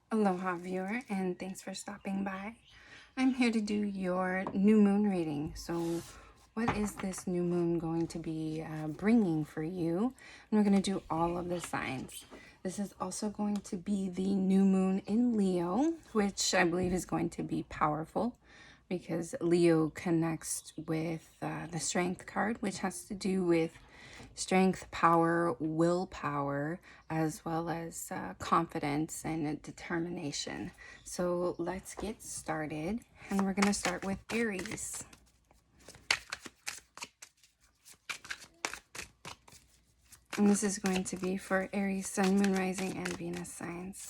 Aloha viewer, and thanks for stopping by. I'm here to do your new moon reading. So what is this new moon going to be bringing for you? And we're going to do all of the signs. This is also going to be the new moon in Leo, which I believe is going to be powerful because Leo connects with the strength card, which has to do with strength, power, willpower, as well as confidence and determination. So let's get started. And we're going to start with Aries. And this is going to be for Aries, Sun, Moon, Rising, and Venus signs.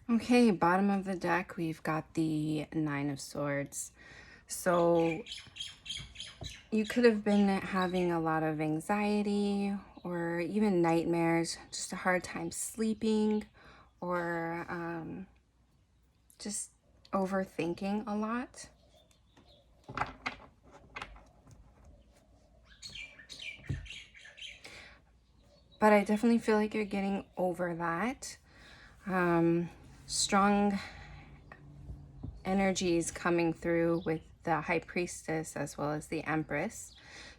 Okay, bottom of the deck, we've got the Nine of Swords. So you could have been having a lot of anxiety or even nightmares, just a hard time sleeping, or just overthinking a lot. But I definitely feel like you're getting over that. Strong energies coming through with the High Priestess as well as the Empress.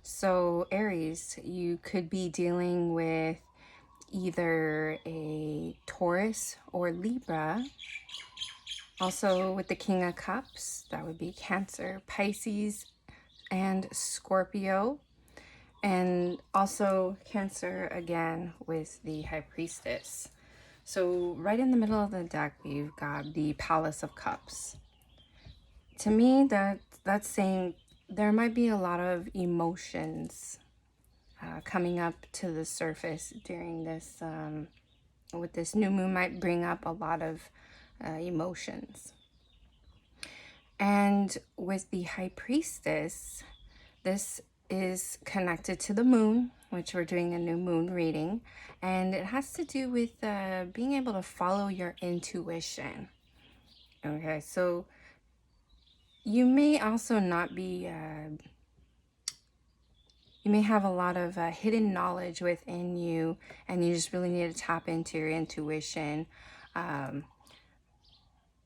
So Aries, you could be dealing with either a Taurus or Libra. Also with the King of Cups, that would be Cancer, Pisces, and Scorpio. And also Cancer again with the High Priestess. So right in the middle of the deck, we've got the Palace of Cups. To me, that's saying there might be a lot of emotions coming up to the surface during this, with this new moon might bring up a lot of emotions. And with the High Priestess, this is connected to the moon, which we're doing a new moon reading. And it has to do with being able to follow your intuition. Okay, so you may also not be, you may have a lot of hidden knowledge within you, and you just really need to tap into your intuition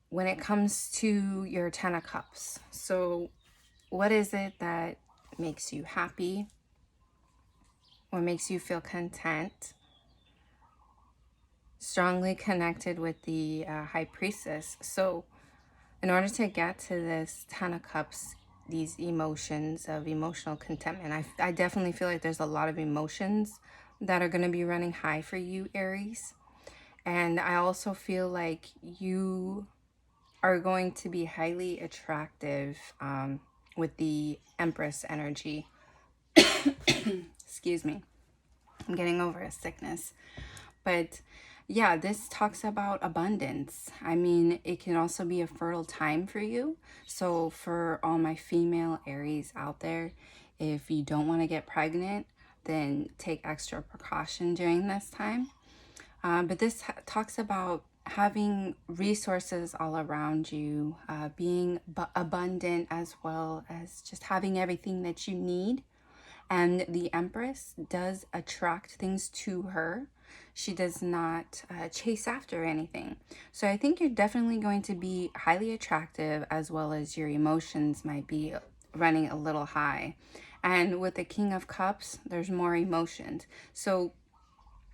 when it comes to your Ten of Cups. So what is it that makes you happy? What makes you feel content? Strongly connected with the High Priestess. So in order to get to this Ten of Cups, these emotions of emotional contentment, I definitely feel like there's a lot of emotions that are going to be running high for you, Aries. And I also feel like you are going to be highly attractive with the Empress energy. Excuse me. I'm getting over a sickness. But yeah, this talks about abundance. I mean, it can also be a fertile time for you. So for all my female Aries out there, if you don't want to get pregnant, then take extra precaution during this time. But this talks about having resources all around you, being abundant, as well as just having everything that you need. And the Empress does attract things to her. She does not chase after anything. So I think you're definitely going to be highly attractive, as well as your emotions might be running a little high. And with the King of Cups, there's more emotions. So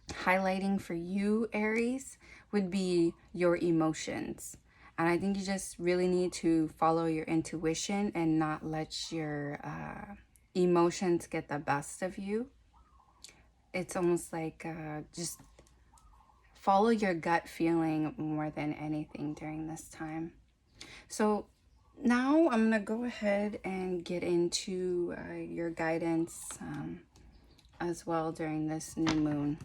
highlighting for you, Aries, would be your emotions. And I think you just really need to follow your intuition and not let your emotions get the best of you. It's almost like just follow your gut feeling more than anything during this time. So now I'm going to go ahead and get into your guidance as well during this new moon,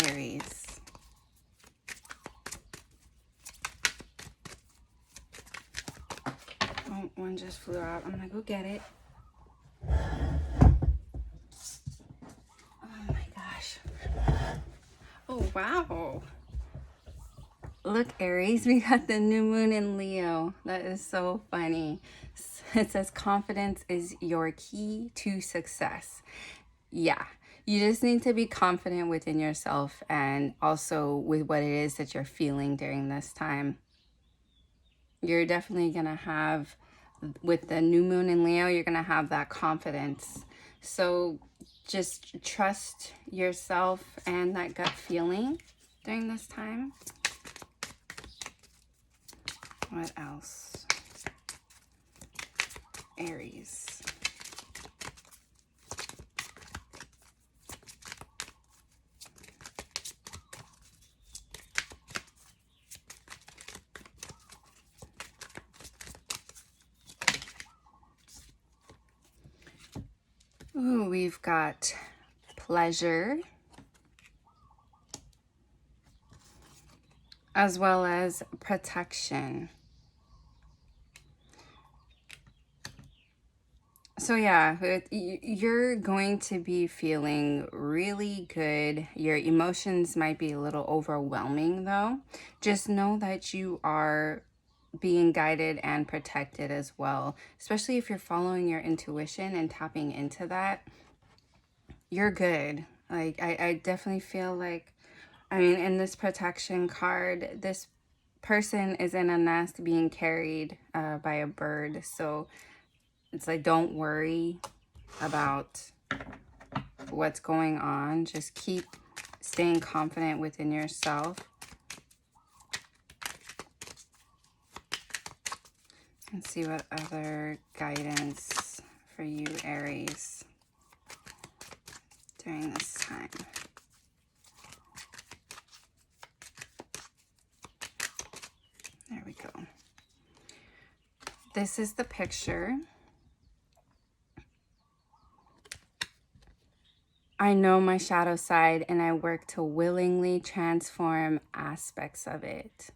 Aries. Oh, one just flew out. I'm gonna go get it. Oh my gosh. Oh, wow. Look, Aries, we got the new moon in Leo. That is so funny. It says confidence is your key to success. Yeah, you just need to be confident within yourself and also with what it is that you're feeling during this time. You're definitely going to have, with the new moon in Leo, you're going to have that confidence. So just trust yourself and that gut feeling during this time. What else? Aries. Ooh, we've got pleasure, as well as protection. So yeah, you're going to be feeling really good. Your emotions might be a little overwhelming though. Just know that you are being guided and protected as well, especially if you're following your intuition and tapping into that. You're good. Like I definitely feel like, I mean, in this protection card, this person is in a nest being carried by a bird. So it's like, don't worry about what's going on. Just keep staying confident within yourself. Let's see what other guidance for you, Aries, during this time. There we go. This is the picture. I know my shadow side and I work to willingly transform aspects of it.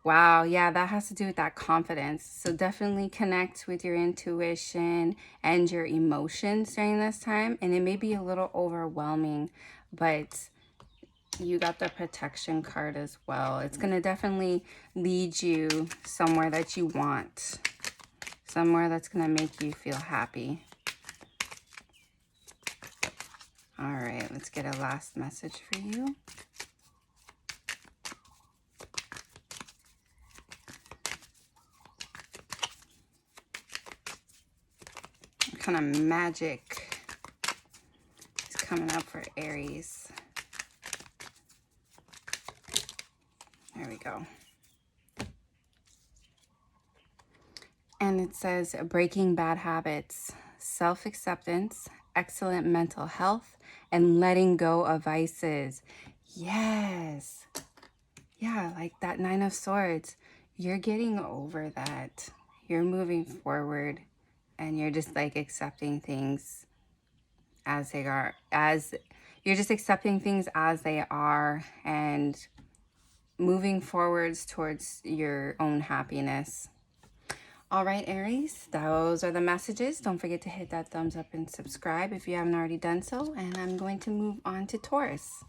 Wow, yeah, that has to do with that confidence. So definitely connect with your intuition and your emotions during this time. And it may be a little overwhelming, but you got the protection card as well. It's going to definitely lead you somewhere that you want, somewhere that's going to make you feel happy. All right, let's get a last message for you. What kind of magic is coming up for Aries? There we go. And it says breaking bad habits, self-acceptance, excellent mental health, and letting go of vices. Yes. Yeah, like that Nine of Swords. You're getting over that. You're moving forward and you're just like accepting things as they are, you're just accepting things as they are and moving forwards towards your own happiness. All right, Aries, those are the messages. Don't forget to hit that thumbs up and subscribe if you haven't already done so. And I'm going to move on to Taurus.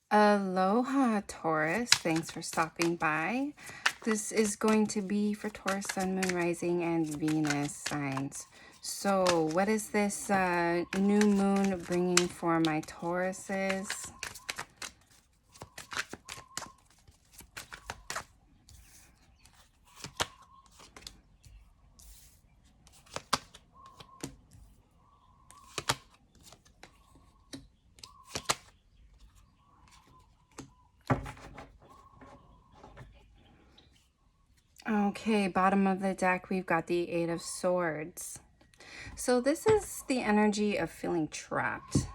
Aloha, Taurus. Thanks for stopping by. This is going to be for Taurus, Sun, Moon, Rising, and Venus signs. So what is this new moon bringing for my Tauruses? Okay, bottom of the deck, we've got the Eight of Swords. So this is the energy of feeling trapped.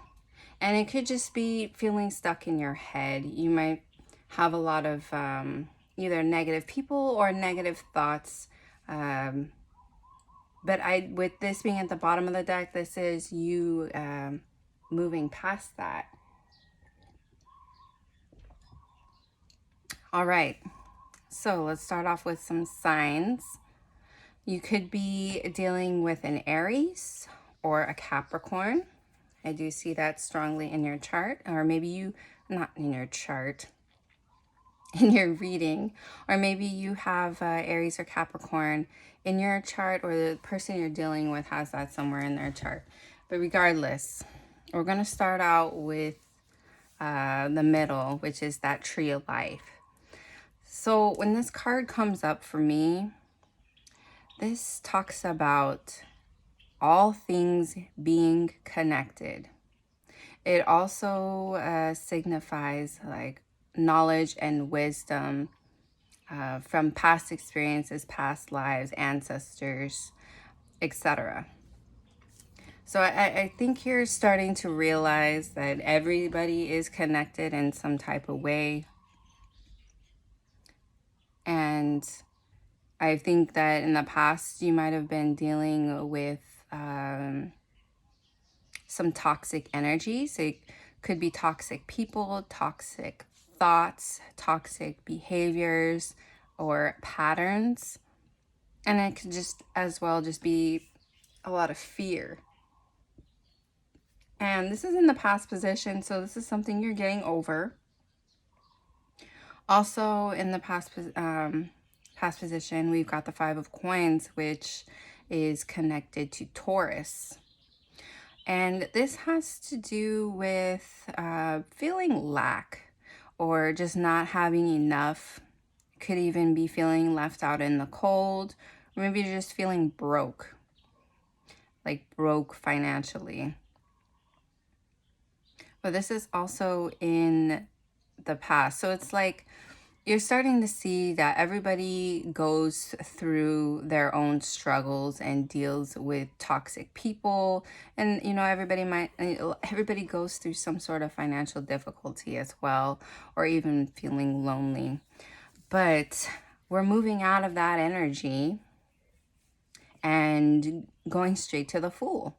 And it could just be feeling stuck in your head. You might have a lot of either negative people or negative thoughts. But with this being at the bottom of the deck, this is you moving past that. All right, so let's start off with some signs. You could be dealing with an Aries or a Capricorn. I do see that strongly in your chart, or maybe you, not in your chart, in your reading, or maybe you have Aries or Capricorn in your chart, or the person you're dealing with has that somewhere in their chart. But regardless, we're going to start out with the middle, which is that tree of life. So when this card comes up for me, this talks about all things being connected. It also signifies like knowledge and wisdom from past experiences, past lives, ancestors, etc. So I think you're starting to realize that everybody is connected in some type of way. And I think that in the past, you might have been dealing with some toxic energies. It could be toxic people, toxic thoughts, toxic behaviors, or patterns. And it could just as well just be a lot of fear. And this is in the past position, so this is something you're getting over. Also in the past position, we've got the Five of Coins, which is connected to Taurus. And this has to do with feeling lack or just not having enough. Could even be feeling left out in the cold. Or maybe you're just feeling broke, like broke financially. But this is also in the past. So it's like you're starting to see that everybody goes through their own struggles and deals with toxic people. And, you know, everybody goes through some sort of financial difficulty as well, or even feeling lonely. But we're moving out of that energy and going straight to the Fool.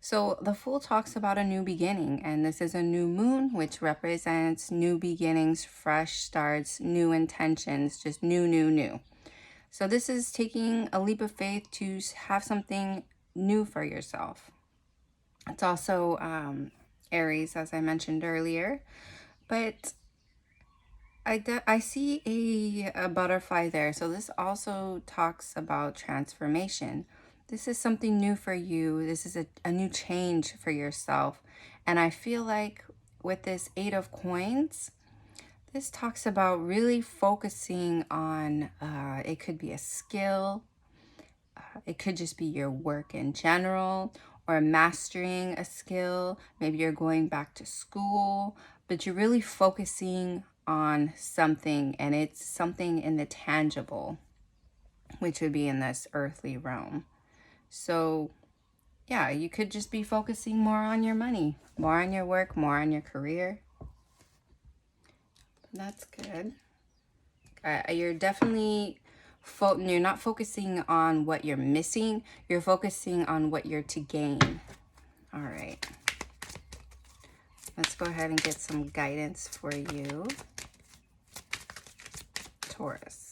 So the Fool talks about a new beginning, and this is a new moon, which represents new beginnings, fresh starts, new intentions, just new. So this is taking a leap of faith to have something new for yourself. It's also Aries, as I mentioned earlier, but I see a butterfly there. So this also talks about transformation. This is something new for you. This is a new change for yourself. And I feel like with this Eight of Coins, this talks about really focusing on, it could be a skill, it could just be your work in general, or mastering a skill. Maybe you're going back to school, but you're really focusing on something, and it's something in the tangible, which would be in this earthly realm. So yeah, you could just be focusing more on your money, more on your work, more on your career. That's good. You're definitely, you're not focusing on what you're missing. You're focusing on what you're to gain. All right. Let's go ahead and get some guidance for you, Taurus.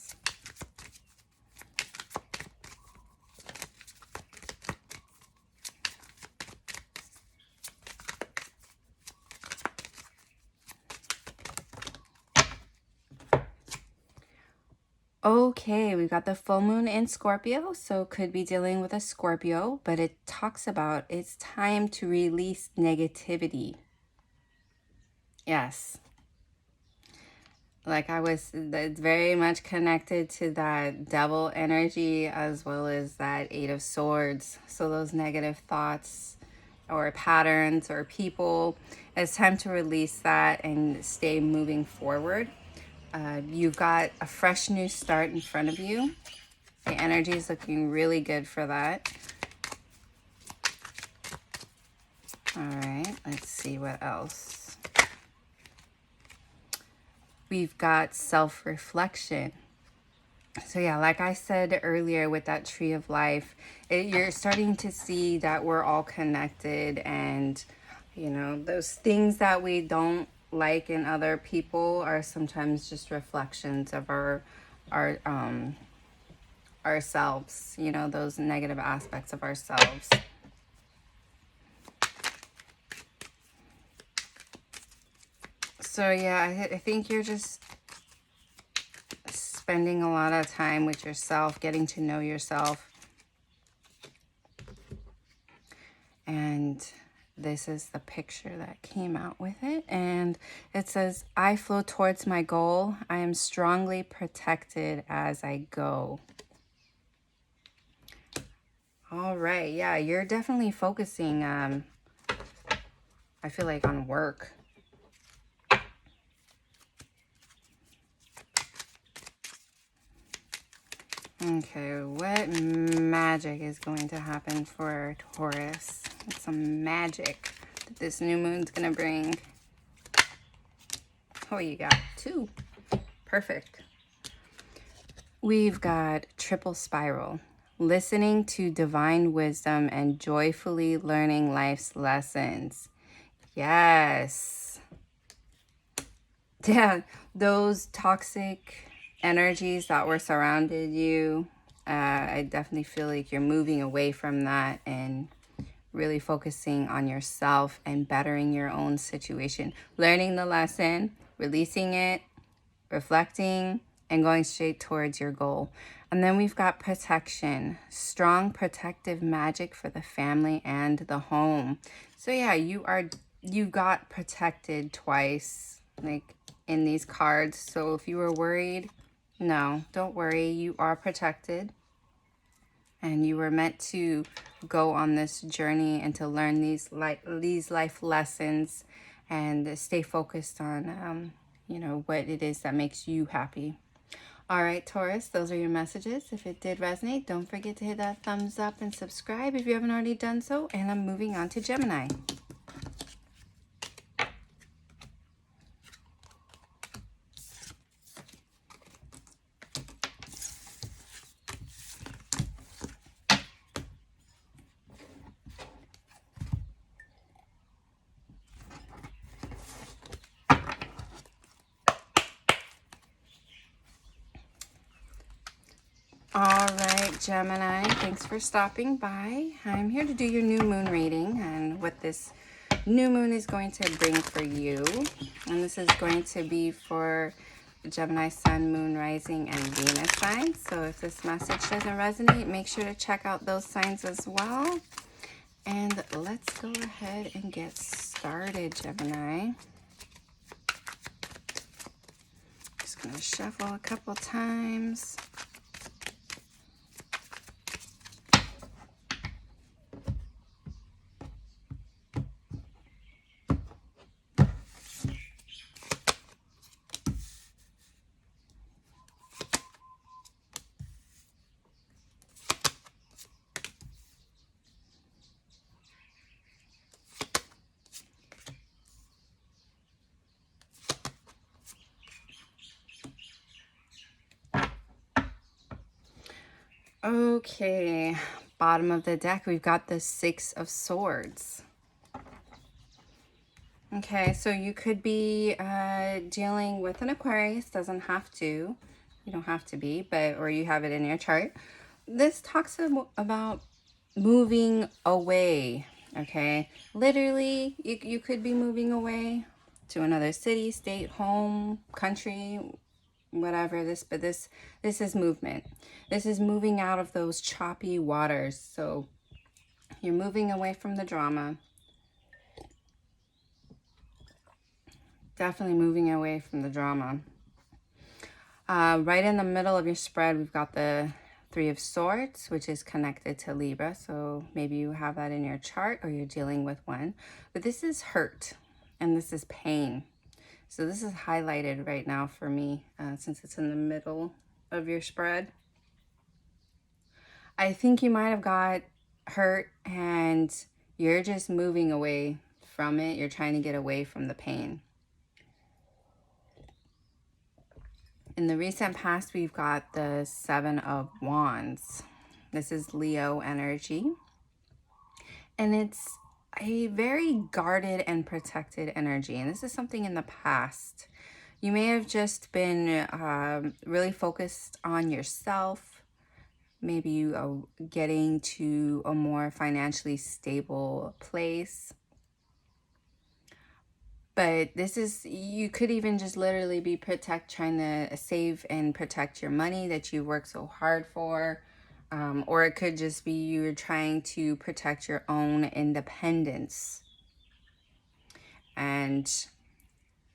Okay, we've got the full moon in Scorpio, so could be dealing with a Scorpio, but it talks about it's time to release negativity. Yes. Like it's very much connected to that devil energy as well as that Eight of Swords. So those negative thoughts or patterns or people, it's time to release that and stay moving forward. You've got a fresh new start in front of you. The energy is looking really good for that. All right, let's see what else. We've got self-reflection. So yeah, like I said earlier with that tree of life, you're starting to see that we're all connected, and you know, those things that we don't like in other people are sometimes just reflections of our ourselves, you know, those negative aspects of ourselves. So yeah, I think you're just spending a lot of time with yourself, getting to know yourself. And this is the picture that came out with it. And it says, I flow towards my goal. I am strongly protected as I go. All right. Yeah, you're definitely focusing, I feel like, on work. Okay, what magic is going to happen for Taurus? What's some magic that this new moon's gonna bring? Oh, you got 2. Perfect. We've got triple spiral. Listening to divine wisdom and joyfully learning life's lessons. Yes. Yeah, those toxic energies that were surrounded you, I definitely feel like you're moving away from that and really focusing on yourself and bettering your own situation. Learning the lesson, releasing it, reflecting, and going straight towards your goal. And then we've got protection, strong protective magic for the family and the home. So yeah, you got protected twice, like in these cards. So if you were worried, no, don't worry. You are protected. And you were meant to go on this journey and to learn these life lessons and stay focused on, you know, what it is that makes you happy. All right, Taurus, those are your messages. If it did resonate, don't forget to hit that thumbs up and subscribe if you haven't already done so. And I'm moving on to Gemini. All right, Gemini, thanks for stopping by. I'm here to do your new moon reading and what this new moon is going to bring for you. And this is going to be for Gemini, Sun, Moon, Rising, and Venus signs. So if this message doesn't resonate, make sure to check out those signs as well. And let's go ahead and get started, Gemini. Just going to shuffle a couple times. Okay, bottom of the deck, we've got the 6 of Swords. Okay, so you could be dealing with an Aquarius, doesn't have to. You don't have to be, but, or you have it in your chart. This talks about moving away, okay? Literally, you could be moving away to another city, state, home, country, whatever. But this is movement. This is moving out of those choppy waters. So you're moving away from the drama. Definitely moving away from the drama. Right in the middle of your spread, we've got the 3 of Swords, which is connected to Libra. So maybe you have that in your chart or you're dealing with one. But this is hurt and this is pain. So this is highlighted right now for me since it's in the middle of your spread. I think you might have got hurt and you're just moving away from it. You're trying to get away from the pain. In the recent past, we've got the Seven of Wands. This is Leo energy. And it's a very guarded and protected energy. And this is something in the past. You may have just been really focused on yourself. Maybe you are getting to a more financially stable place. But this is, you could even just literally be trying to save and protect your money that you work so hard for. Or it could just be you're trying to protect your own independence. And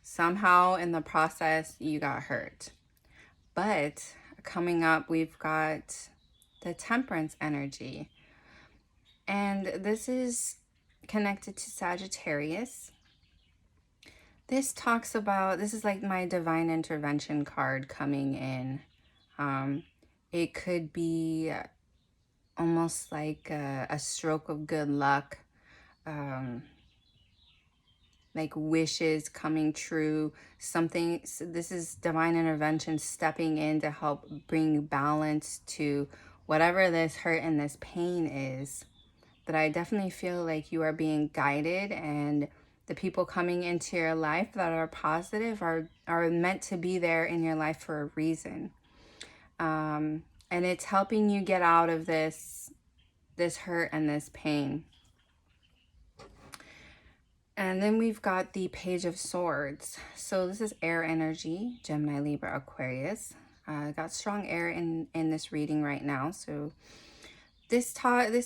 somehow in the process, you got hurt. But coming up, we've got the Temperance energy. And this is connected to Sagittarius. This talks about, this is like my divine intervention card coming in. It could be almost like a stroke of good luck, like wishes coming true, something. So this is divine intervention stepping in to help bring balance to whatever this hurt and this pain is. But I definitely feel like you are being guided, and the people coming into your life that are positive are meant to be there in your life for a reason. And it's helping you get out of this hurt and this pain. And then we've got the Page of Swords. So this is air energy, Gemini, Libra, Aquarius. Got strong air in this reading right now. So this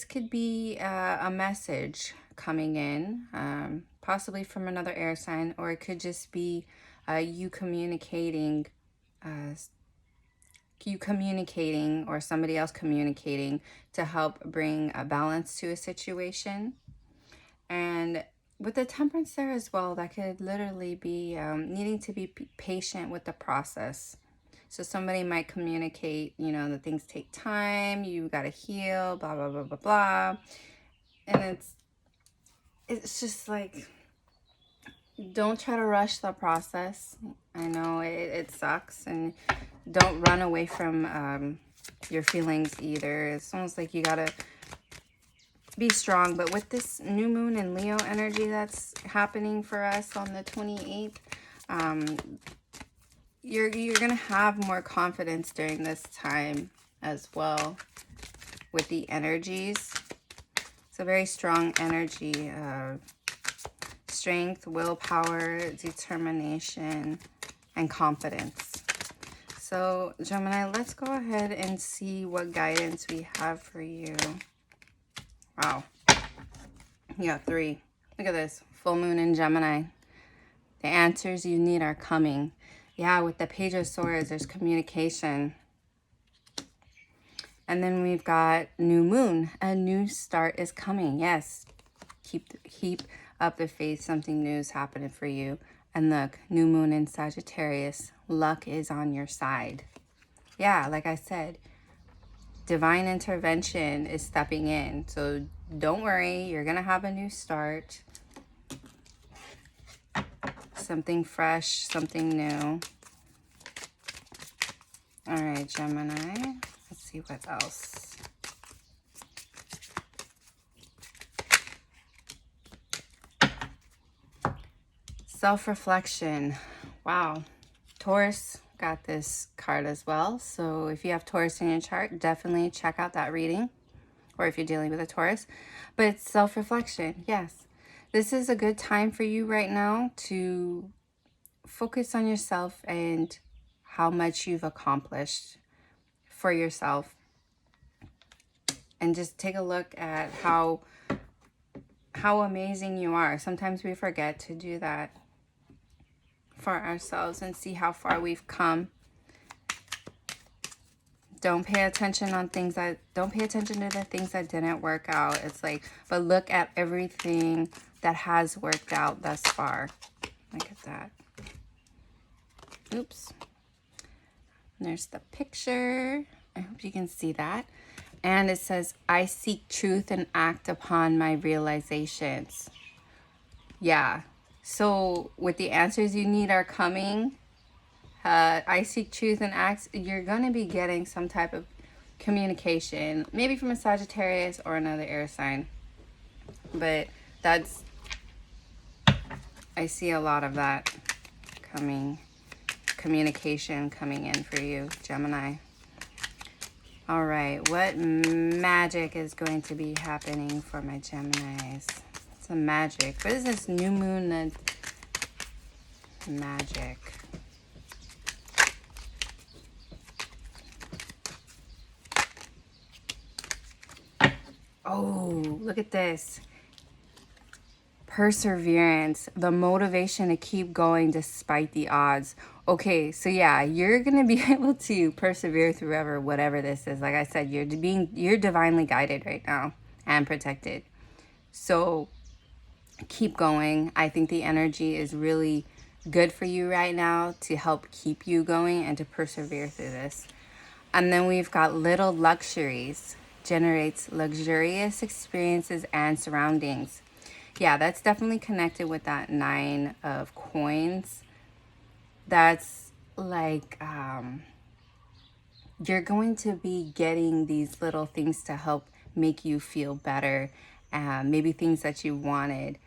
could be a message coming in, possibly from another air sign, or it could just be you communicating or somebody else communicating to help bring a balance to a situation. And with the Temperance there as well, that could literally be needing to be patient with the process. So somebody might communicate, you know, that things take time, you got to heal, blah, blah, blah, blah, blah. And it's just like, don't try to rush the process. I know it sucks, and don't run away from your feelings either. It's almost like you got to be strong. But with this new moon and Leo energy that's happening for us on the 28th, you're going to have more confidence during this time as well with the energies. It's a very strong energy. Strength, willpower, determination, and confidence. So, Gemini, let's go ahead and see what guidance we have for you. Wow. You got 3. Look at this. Full moon in Gemini. The answers you need are coming. Yeah, with the Page of Swords, there's communication. And then we've got new moon. A new start is coming. Yes. Keep up the faith. Something new is happening for you. And look, new moon in Sagittarius. Luck is on your side. Yeah, like I said, divine intervention is stepping in. So don't worry. You're going to have a new start. Something fresh, something new. All right, Gemini. Let's see what else. Self-reflection. Wow. Taurus got this card as well. So if you have Taurus in your chart, definitely check out that reading. Or if you're dealing with a Taurus. But it's self-reflection. Yes. This is a good time for you right now to focus on yourself and how much you've accomplished for yourself. And just take a look at how amazing you are. Sometimes we forget to do that for ourselves and see how far we've come. Don't pay attention to the things that didn't work out. It's like, but look at everything that has worked out thus far. Look at that. Oops. There's the picture. I hope you can see that. And it says, I seek truth and act upon my realizations. Yeah. So with the answers you need are coming. I seek truth and acts. You're gonna be getting some type of communication, maybe from a Sagittarius or another air sign. But that's, I see a lot of that coming, communication coming in for you, Gemini. All right, what magic is going to be happening for my Geminis? Some magic. What is this new moon that magic? Oh, look at this. Perseverance, the motivation to keep going despite the odds. Okay, so yeah, you're gonna be able to persevere through whatever this is. Like I said, you're divinely guided right now and protected. So keep going. I think the energy is really good for you right now to help keep you going and to persevere through this. And then we've got little luxuries, generates luxurious experiences and surroundings. Yeah, that's definitely connected with that 9 of coins. That's like you're going to be getting these little things to help make you feel better. Maybe things that you wanted.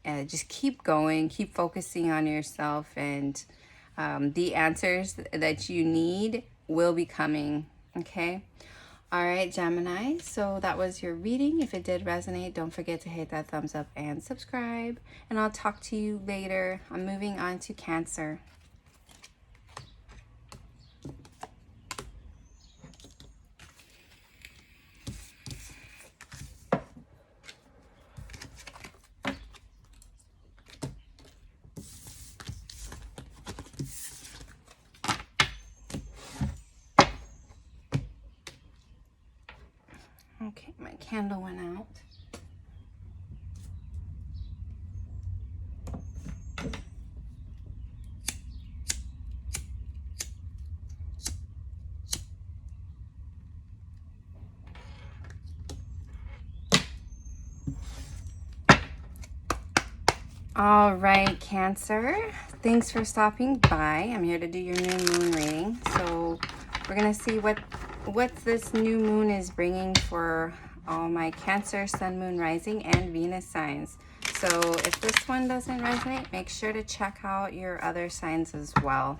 Just keep going, keep focusing on yourself, and the answers that you need will be coming. Okay. All right, Gemini. So that was your reading. If it did resonate, don't forget to hit that thumbs up and subscribe. And I'll talk to you later. I'm moving on to Cancer. Okay, my candle went out. All right, Cancer. Thanks for stopping by. I'm here to do your new moon reading. So we're gonna see what this new moon is bringing for all my Cancer, Sun, Moon, Rising, and Venus signs. So if this one doesn't resonate, make sure to check out your other signs as well.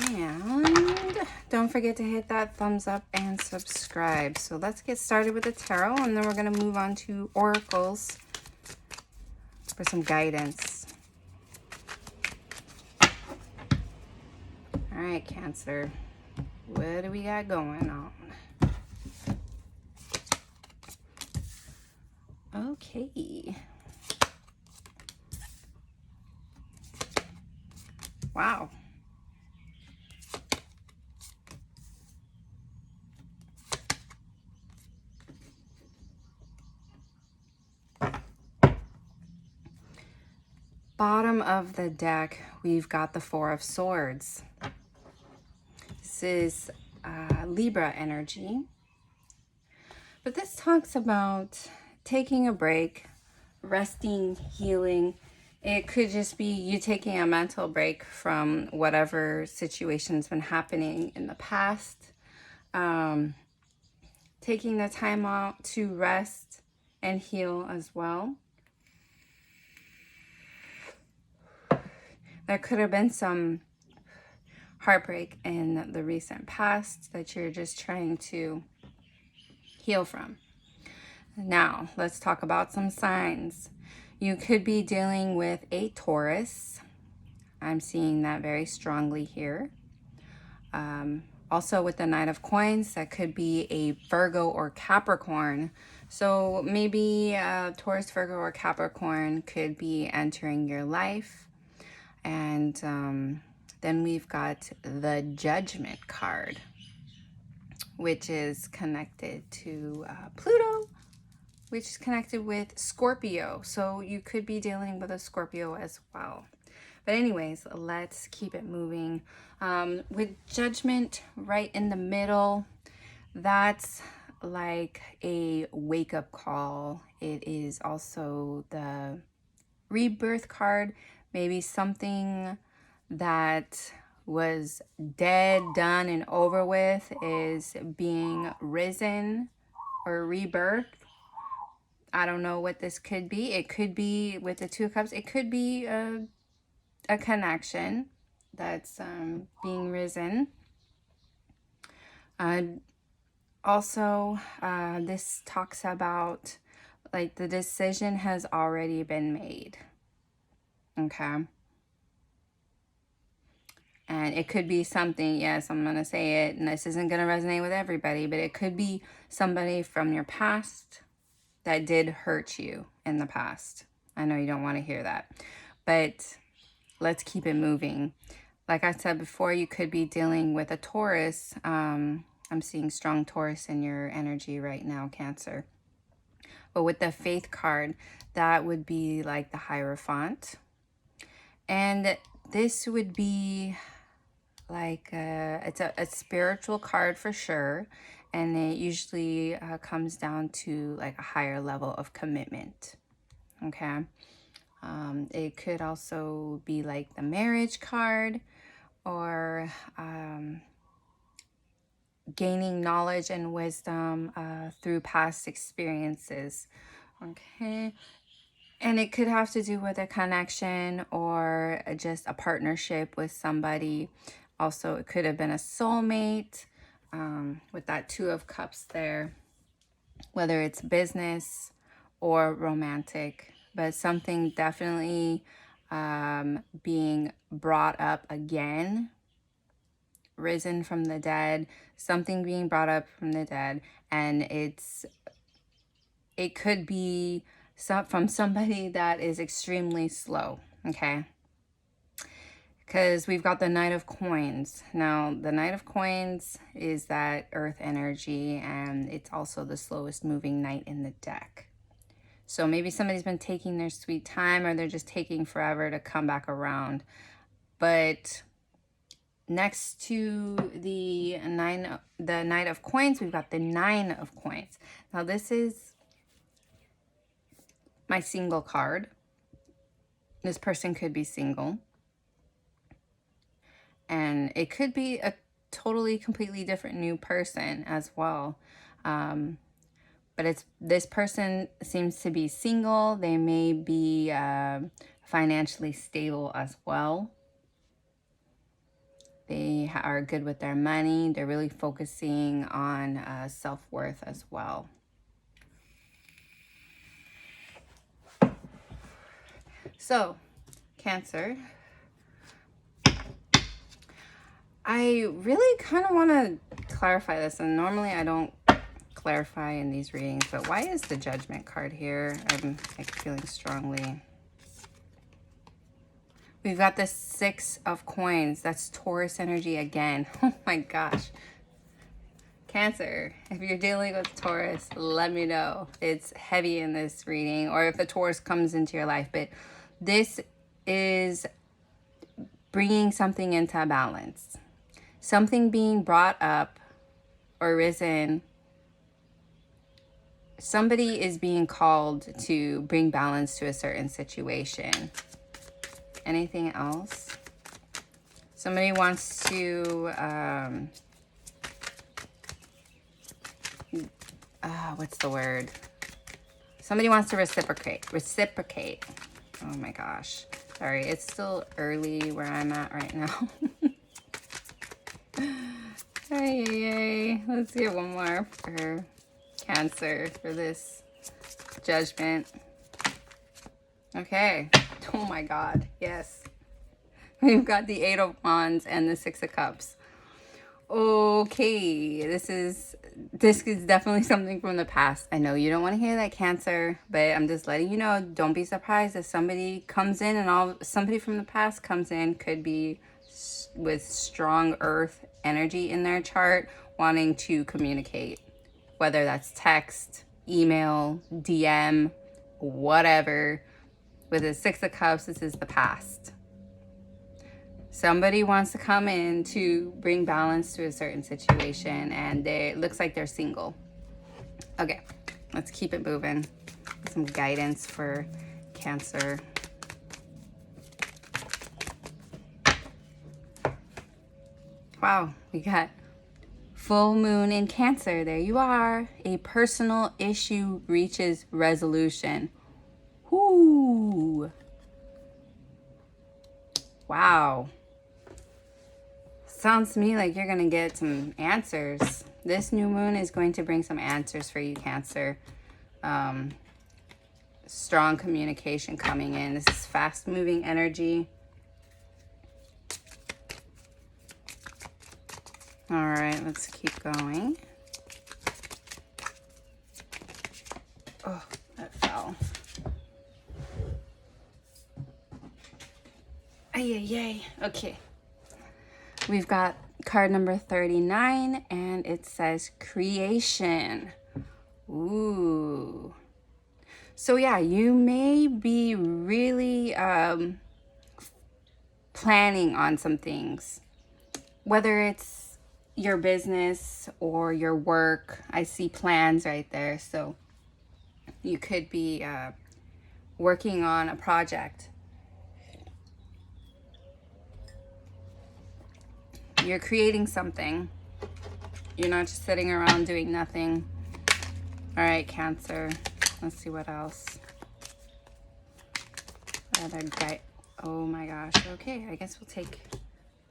And don't forget to hit that thumbs up and subscribe. So let's get started with the tarot, and then we're gonna move on to oracles for some guidance. All right, Cancer, what do we got going on? Okay. Wow. Bottom of the deck, we've got the Four of Swords. This is Libra energy. But this talks about taking a break, resting, healing. It could just be you taking a mental break from whatever situation's been happening in the past. Taking the time out to rest and heal as well. There could have been some heartbreak in the recent past that you're just trying to heal from. Now, let's talk about some signs. You could be dealing with a Taurus. I'm seeing that very strongly here. Also with the Knight of Coins, that could be a Virgo or Capricorn. So maybe Taurus, Virgo, or Capricorn could be entering your life. And then we've got the Judgment card, which is connected to Pluto, which is connected with Scorpio. So you could be dealing with a Scorpio as well. But anyways, let's keep it moving. With Judgment right in the middle, that's like a wake-up call. It is also the rebirth card, maybe something that was dead, done, and over with is being risen or rebirth. I don't know what this could be. It could be with the Two of Cups. It could be a connection that's being risen. Also, this talks about like the decision has already been made. Okay. And it could be something, yes, I'm going to say it, and this isn't going to resonate with everybody, but it could be somebody from your past that did hurt you in the past. I know you don't want to hear that, but let's keep it moving. Like I said before, you could be dealing with a Taurus. I'm seeing strong Taurus in your energy right now, Cancer. But with the Faith card, that would be like the Hierophant. And this would be like it's a spiritual card for sure, and it usually comes down to like a higher level of commitment. Okay. It could also be like the marriage card, or gaining knowledge and wisdom through past experiences. Okay. And it could have to do with a connection or just a partnership with somebody. Also, it could have been a soulmate with that Two of Cups there, whether it's business or romantic, but something definitely being brought up again, risen from the dead, something being brought up from the dead, and it could be from somebody that is extremely slow, okay? Because we've got the Knight of Coins. Now, the Knight of Coins is that earth energy, and it's also the slowest moving knight in the deck. So maybe somebody's been taking their sweet time, or they're just taking forever to come back around. But next to the Knight of Coins, we've got the Nine of Coins. Now, this is my single card. This person could be single. And it could be a totally, completely different new person as well. But this person seems to be single. They may be financially stable as well. They are good with their money. They're really focusing on self-worth as well. So, Cancer, I really kind of want to clarify this, and normally I don't clarify in these readings, but why is the Judgment card here? I'm like feeling strongly. We've got the Six of Coins. That's Taurus energy again. Oh my gosh. Cancer, if you're dealing with Taurus, let me know. It's heavy in this reading, or if the Taurus comes into your life, but this is bringing something into balance. Something being brought up or risen. Somebody is being called to bring balance to a certain situation. Anything else? Somebody wants to, what's the word? Somebody wants to reciprocate. Oh my gosh. Sorry, it's still early where I'm at right now. Hey, let's get one more for Cancer for this Judgment. Okay. Oh my God. Yes. We've got the Eight of Wands and the Six of Cups. Okay. This is definitely something from the past. I know you don't want to hear that, Cancer, but I'm just letting you know, don't be surprised if somebody comes in and somebody from the past comes in. Could be with strong earth energy in their chart, wanting to communicate, whether that's text, email, DM, whatever. With the Six of Cups, this is the past. Somebody wants to come in to bring balance to a certain situation, and it looks like they're single. Okay, let's keep it moving. Some guidance for Cancer. Wow, we got full moon in Cancer. There you are. A personal issue reaches resolution. Whoo. Wow. Sounds to me like you're going to get some answers. This new moon is going to bring some answers for you, Cancer. Strong communication coming in. This is fast moving energy. All right, let's keep going. Oh, that fell. Ay. Okay. We've got card number 39, and it says creation. Ooh. So yeah, you may be really planning on some things, whether it's your business or your work. I see plans right there. So you could be working on a project. You're creating something. You're not just sitting around doing nothing. All right, Cancer. Let's see what else. Other guy. Oh my gosh. Okay, I guess we'll take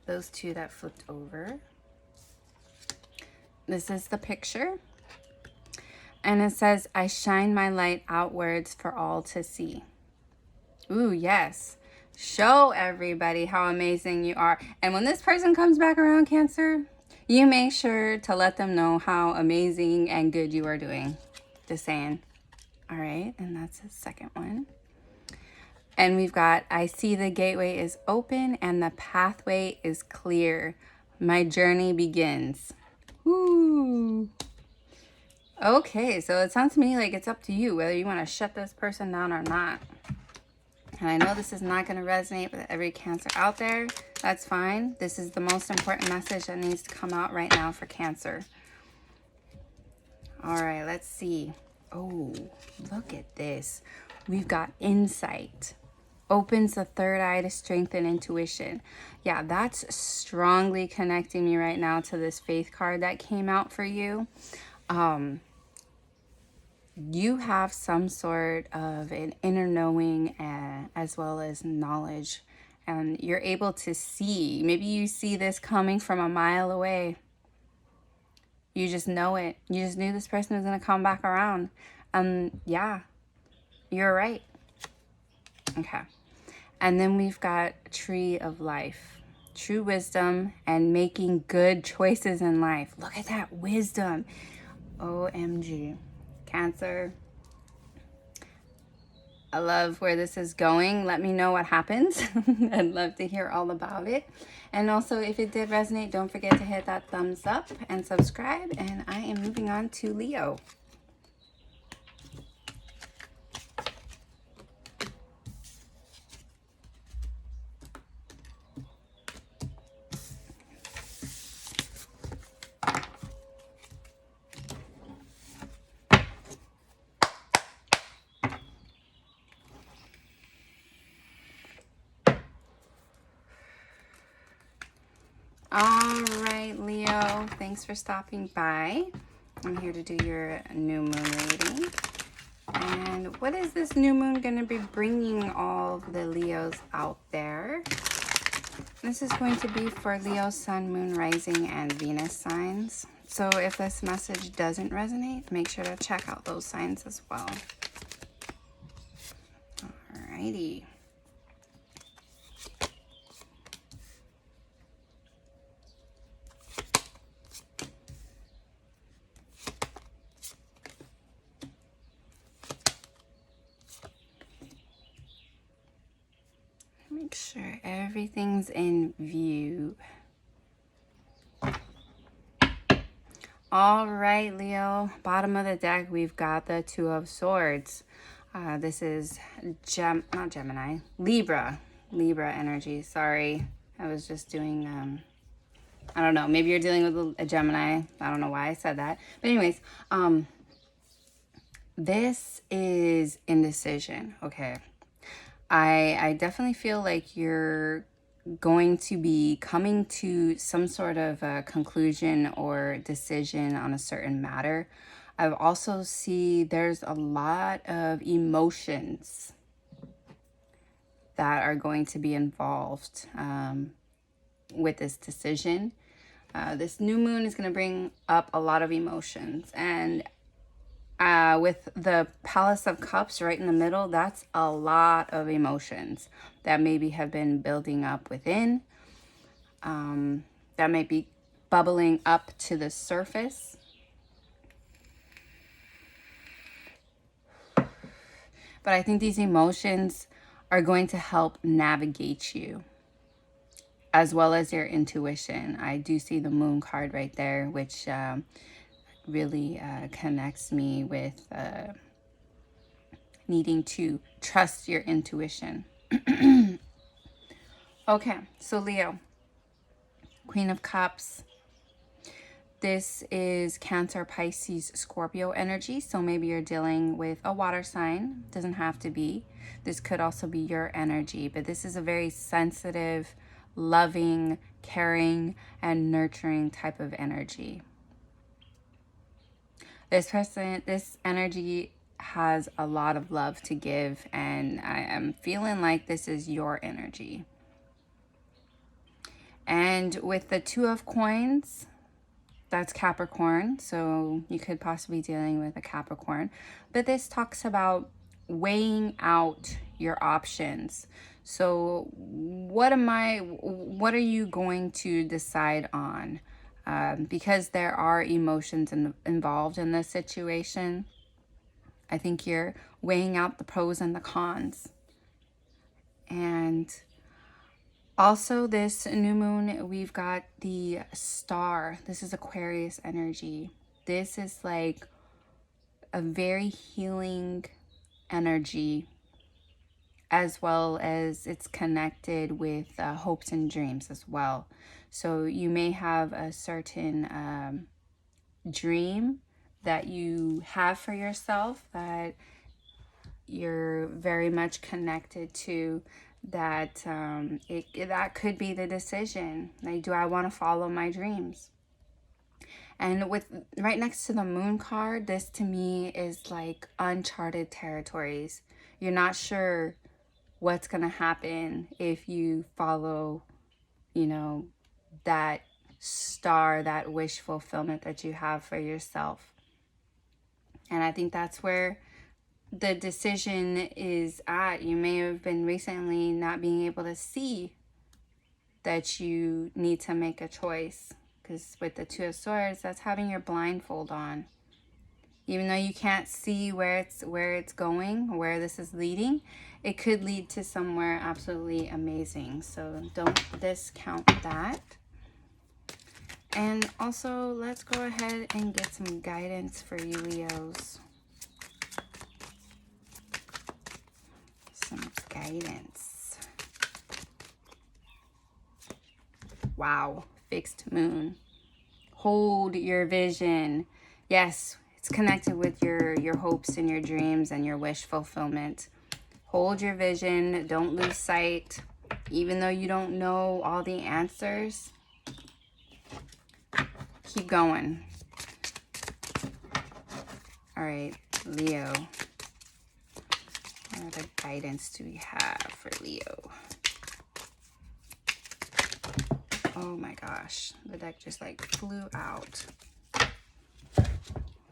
those two that flipped over. This is the picture. And it says, I shine my light outwards for all to see. Ooh, yes. Show everybody how amazing you are. And when this person comes back around, Cancer, you make sure to let them know how amazing and good you are doing. Just saying. All right, and that's the second one. And we've got, I see the gateway is open and the pathway is clear. My journey begins. Woo. Okay, so it sounds to me like it's up to you whether you want to shut this person down or not. And I know this is not going to resonate with every Cancer out there. That's fine. This is the most important message that needs to come out right now for Cancer. All right, let's see. Oh, look at this. We've got insight. Opens the third eye to strengthen intuition. Yeah, that's strongly connecting me right now to this faith card that came out for you. You have some sort of an inner knowing as well as knowledge. And you're able to see. Maybe you see this coming from a mile away. You just know it. You just knew this person was going to come back around. Yeah, you're right. Okay. And then we've got Tree of Life. True wisdom and making good choices in life. Look at that wisdom. OMG. Cancer. I love where this is going. Let me know what happens. I'd love to hear all about it. And also, if it did resonate, don't forget to hit that thumbs up and subscribe. And I am moving on to Leo. All right, Leo, thanks for stopping by. I'm here to do your new moon reading. And what is this new moon going to be bringing all the Leos out there? This is going to be for Leo, Sun, Moon, Rising, and Venus signs. So if this message doesn't resonate, make sure to check out those signs as well. Alrighty. Make sure everything's in view. All right, Leo, bottom of the deck, we've got the Two of Swords. This is not Gemini, Libra energy. Sorry, I was just doing, I don't know, maybe you're dealing with a Gemini. I don't know why I said that. But anyways, this is indecision, okay? I definitely feel like you're going to be coming to some sort of a conclusion or decision on a certain matter. I also see there's a lot of emotions that are going to be involved with this decision. This new moon is going to bring up a lot of emotions. And with the Palace of Cups right in the middle, that's a lot of emotions that maybe have been building up within, that may be bubbling up to the surface. But I think these emotions are going to help navigate you, as well as your intuition. I do see the Moon card right there, which really connects me with needing to trust your intuition. Okay, so Leo, Queen of Cups. This is Cancer, Pisces, Scorpio energy. So maybe you're dealing with a water sign. Doesn't have to be. This could also be your energy. But this is a very sensitive, loving, caring, and nurturing type of energy. This energy has a lot of love to give. And I am feeling like this is your energy. And with the Two of Coins, that's Capricorn, so you could possibly be dealing with a Capricorn. But this talks about weighing out your options. So what are you going to decide on? Because there are emotions involved in this situation. I think you're weighing out the pros and the cons. And also, this new moon, we've got the Star. This is Aquarius energy. This is like a very healing energy, as well as it's connected with hopes and dreams as well. So you may have a certain dream that you have for yourself that you're very much connected to, that that could be the decision. Like, do I want to follow my dreams? And with right next to the Moon card, this to me is like uncharted territories. You're not sure what's going to happen if you follow, that star, that wish fulfillment that you have for yourself. And I think that's where the decision is at. You may have been recently not being able to see that you need to make a choice, because with the Two of Swords, that's having your blindfold on. Even though you can't see where it's going, where this is leading, it could lead to somewhere absolutely amazing. So don't discount that. And also, let's go ahead and get some guidance for you, Leos. Some guidance. Wow, fixed moon. Hold your vision. Yes, it's connected with your hopes and your dreams and your wish fulfillment. Hold your vision. Don't lose sight. Even though you don't know all the answers, keep going. All right, Leo. What other guidance do we have for Leo? Oh my gosh, the deck just like flew out.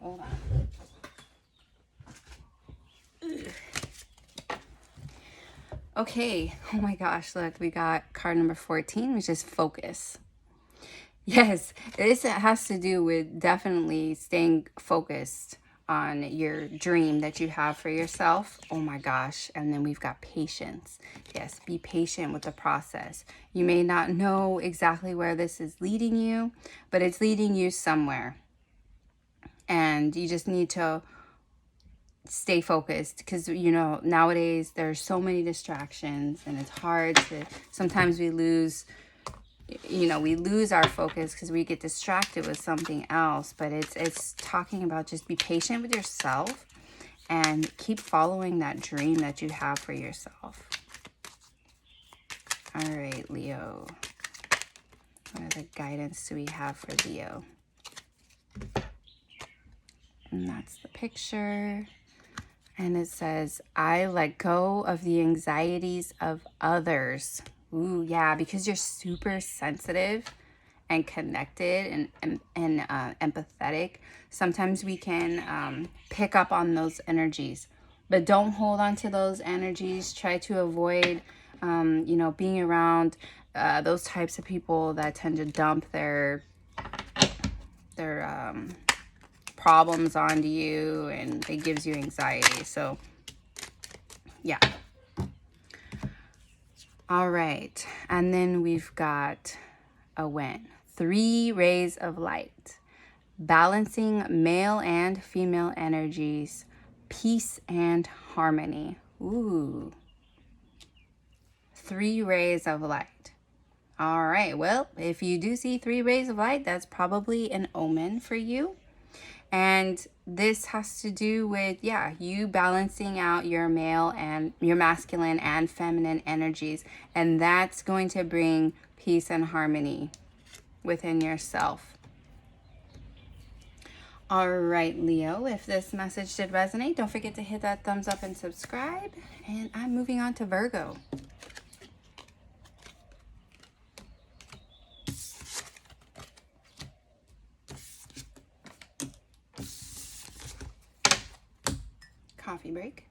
Hold on. Ugh. Okay, oh my gosh, look, we got card number 14, which is focus. Yes, this has to do with definitely staying focused on your dream that you have for yourself. Oh my gosh. And then we've got patience. Yes, be patient with the process. You may not know exactly where this is leading you, but it's leading you somewhere. And you just need to stay focused, because nowadays there's so many distractions, and it's hard to, sometimes we lose our focus because we get distracted with something else. But it's talking about just be patient with yourself and keep following that dream that you have for yourself. All right, Leo. What other guidance do we have for Leo? And that's the picture. And it says, I let go of the anxieties of others. Ooh, yeah, because you're super sensitive and connected and empathetic. Sometimes we can pick up on those energies, but don't hold on to those energies. Try to avoid, being around those types of people that tend to dump their problems onto you, and it gives you anxiety. So yeah. All right, and then we've got a win. 3 rays of light, balancing male and female energies, peace and harmony. Ooh, 3 rays of light. All right, well, if you do see 3 rays of light, that's probably an omen for you. And this has to do with, you balancing out your male and your masculine and feminine energies. And that's going to bring peace and harmony within yourself. All right, Leo, if this message did resonate, don't forget to hit that thumbs up and subscribe. And I'm moving on to Virgo. Coffee break.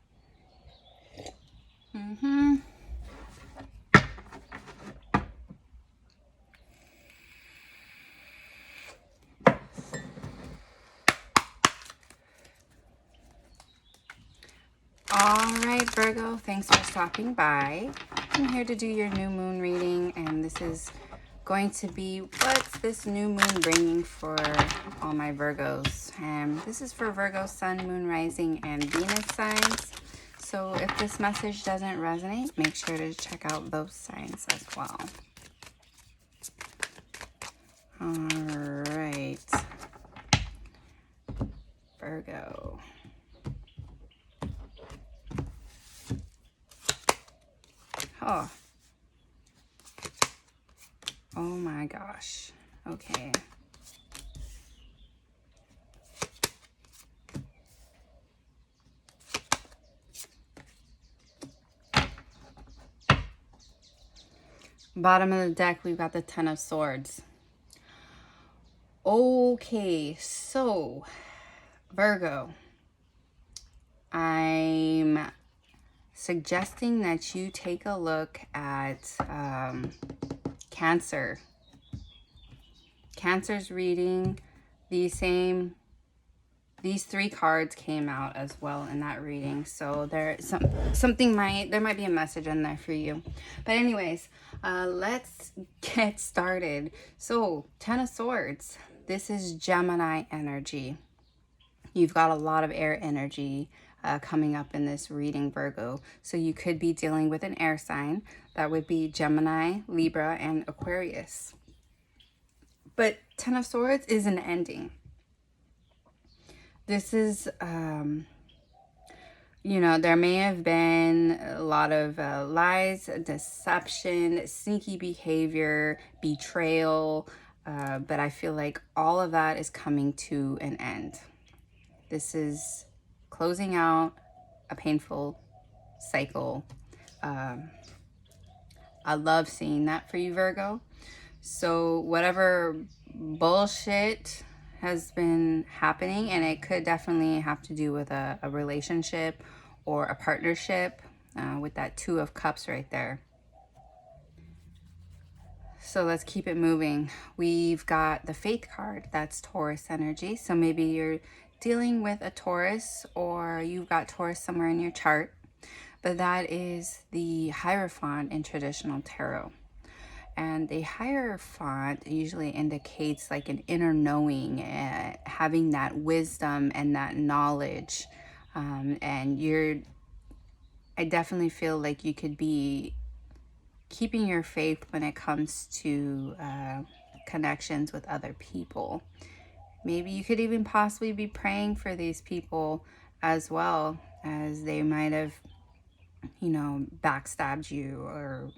All right, Virgo, thanks for stopping by. I'm here to do your new moon reading, and this is going to be what's this new moon bringing for all my Virgos. And this is for Virgo, Sun, Moon, Rising, and Venus signs. So if this message doesn't resonate, make sure to check out those signs as well. All right, Virgo. Oh my gosh. Okay. Bottom of the deck, we've got the Ten of Swords. Okay, so Virgo, I'm suggesting that you take a look at Cancer. Cancer's reading, these 3 cards came out as well in that reading. So there might be a message in there for you. But anyways, let's get started. So 10 of Swords, this is Gemini energy. You've got a lot of air energy coming up in this reading, Virgo. So you could be dealing with an air sign. That would be Gemini, Libra, and Aquarius. But 10 of Swords is an ending. This is, there may have been a lot of lies, deception, sneaky behavior, betrayal, but I feel like all of that is coming to an end. This is closing out a painful cycle. I love seeing that for you, Virgo. So whatever bullshit has been happening, and it could definitely have to do with a relationship or a partnership with that 2 of Cups right there. So let's keep it moving. We've got the Faith card. That's Taurus energy. So maybe you're dealing with a Taurus, or you've got Taurus somewhere in your chart. But that is the Hierophant in traditional tarot. And the Hierophant usually indicates like an inner knowing, having that wisdom and that knowledge. And I definitely feel like you could be keeping your faith when it comes to connections with other people. Maybe you could even possibly be praying for these people as well, as they might have, backstabbed you or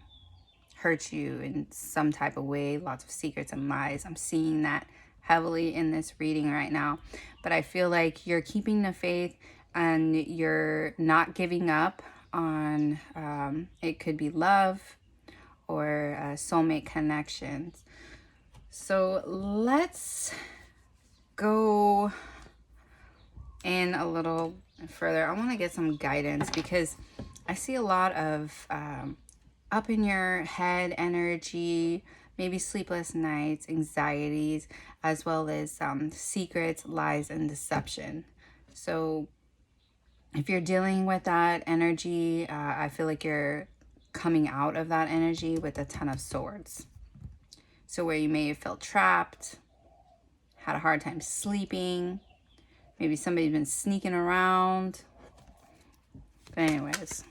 hurt you in some type of way, lots of secrets and lies. I'm seeing that heavily in this reading right now. But I feel like you're keeping the faith and you're not giving up on, it could be love or soulmate connections. So let's go in a little further. I want to get some guidance because I see a lot of up in your head energy, maybe sleepless nights, anxieties, as well as secrets, lies, and deception. So if you're dealing with that energy, I feel like you're coming out of that energy with the Ten of Swords. So where you may have felt trapped, had a hard time sleeping, maybe somebody's been sneaking around. But anyways,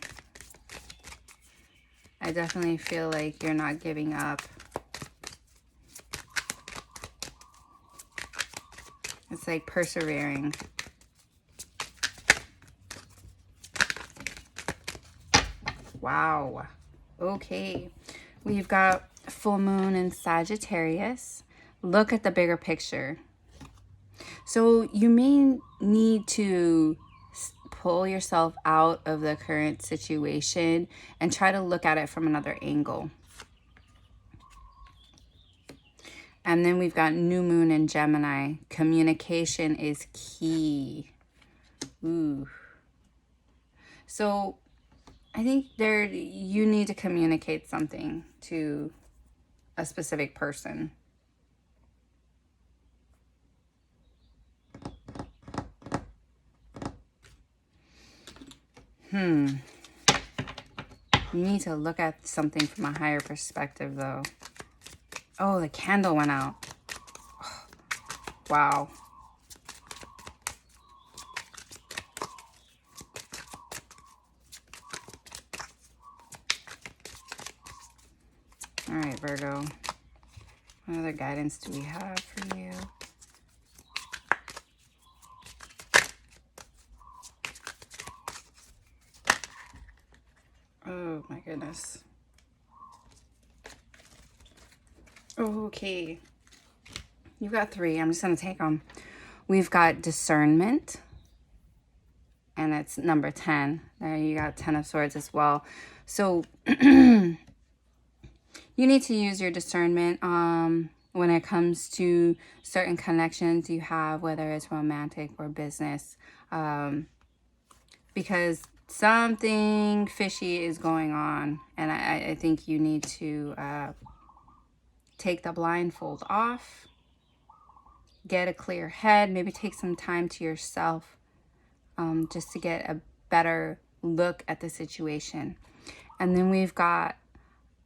I definitely feel like you're not giving up. It's like persevering. Wow. Okay. We've got full moon in Sagittarius. Look at the bigger picture. So you may need to pull yourself out of the current situation and try to look at it from another angle. And then we've got new moon in Gemini. Communication is key. Ooh. So I think you need to communicate something to a specific person. You need to look at something from a higher perspective, though. Oh, the candle went out. Oh, wow. All right, Virgo. What other guidance do we have for you? Oh, my goodness. Okay. You've got 3. I'm just going to take them. We've got discernment. And it's number 10. There you got 10 of Swords as well. So you need to use your discernment when it comes to certain connections you have, whether it's romantic or business. Because something fishy is going on. And I think you need to take the blindfold off. Get a clear head. Maybe take some time to yourself. Just to get a better look at the situation. And then we've got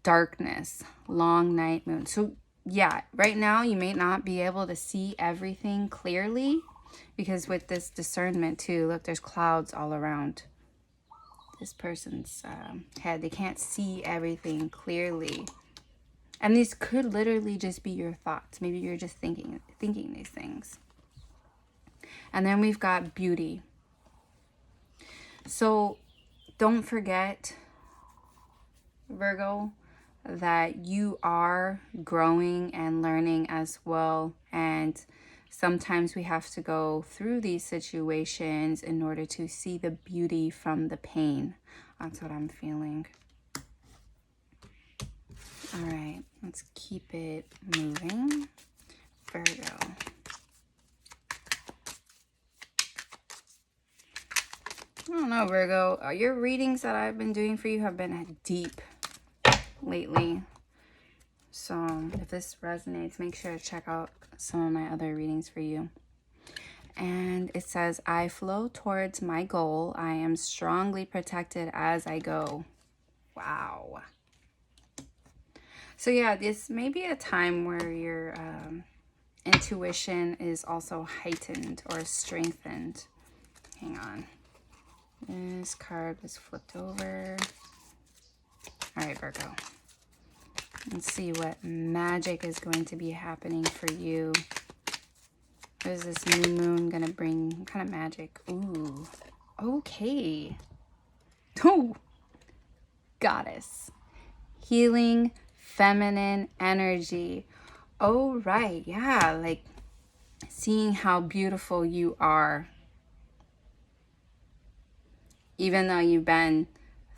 darkness, long night moon. So yeah, right now you may not be able to see everything clearly because with this discernment too, look, there's clouds all around this person's head. They can't see everything clearly. And these could literally just be your thoughts. Maybe you're just thinking these things. And then we've got beauty. So don't forget, Virgo, that you are growing and learning as well. And sometimes we have to go through these situations in order to see the beauty from the pain. That's what I'm feeling. All right, let's keep it moving. Virgo. I don't know, Virgo. Your readings that I've been doing for you have been deep lately. So if this resonates, make sure to check out some of my other readings for you. And it says, I flow towards my goal. I am strongly protected as I go. Wow. So yeah, this may be a time where your intuition is also heightened or strengthened. Hang on. This card was flipped over. All right, Virgo. Let's see what magic is going to be happening for you. What is this new moon going to bring? What kind of magic? Ooh. Okay. Oh. Goddess. Healing, feminine energy. Oh, right. Yeah. Like seeing how beautiful you are, even though you've been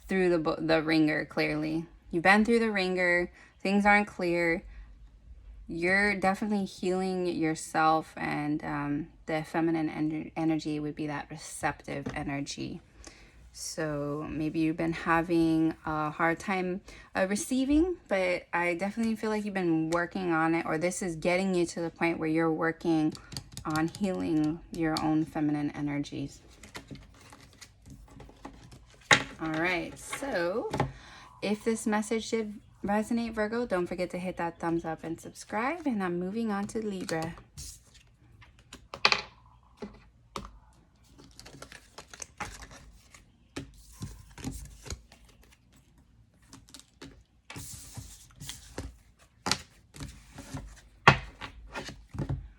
through the ringer. Clearly you've been through the ringer, things aren't clear. You're definitely healing yourself, and the feminine energy would be that receptive energy. So maybe you've been having a hard time receiving, but I definitely feel like you've been working on it, or this is getting you to the point where you're working on healing your own feminine energies. All right, so if this message did resonate, Virgo, don't forget to hit that thumbs up and subscribe. And I'm moving on to Libra.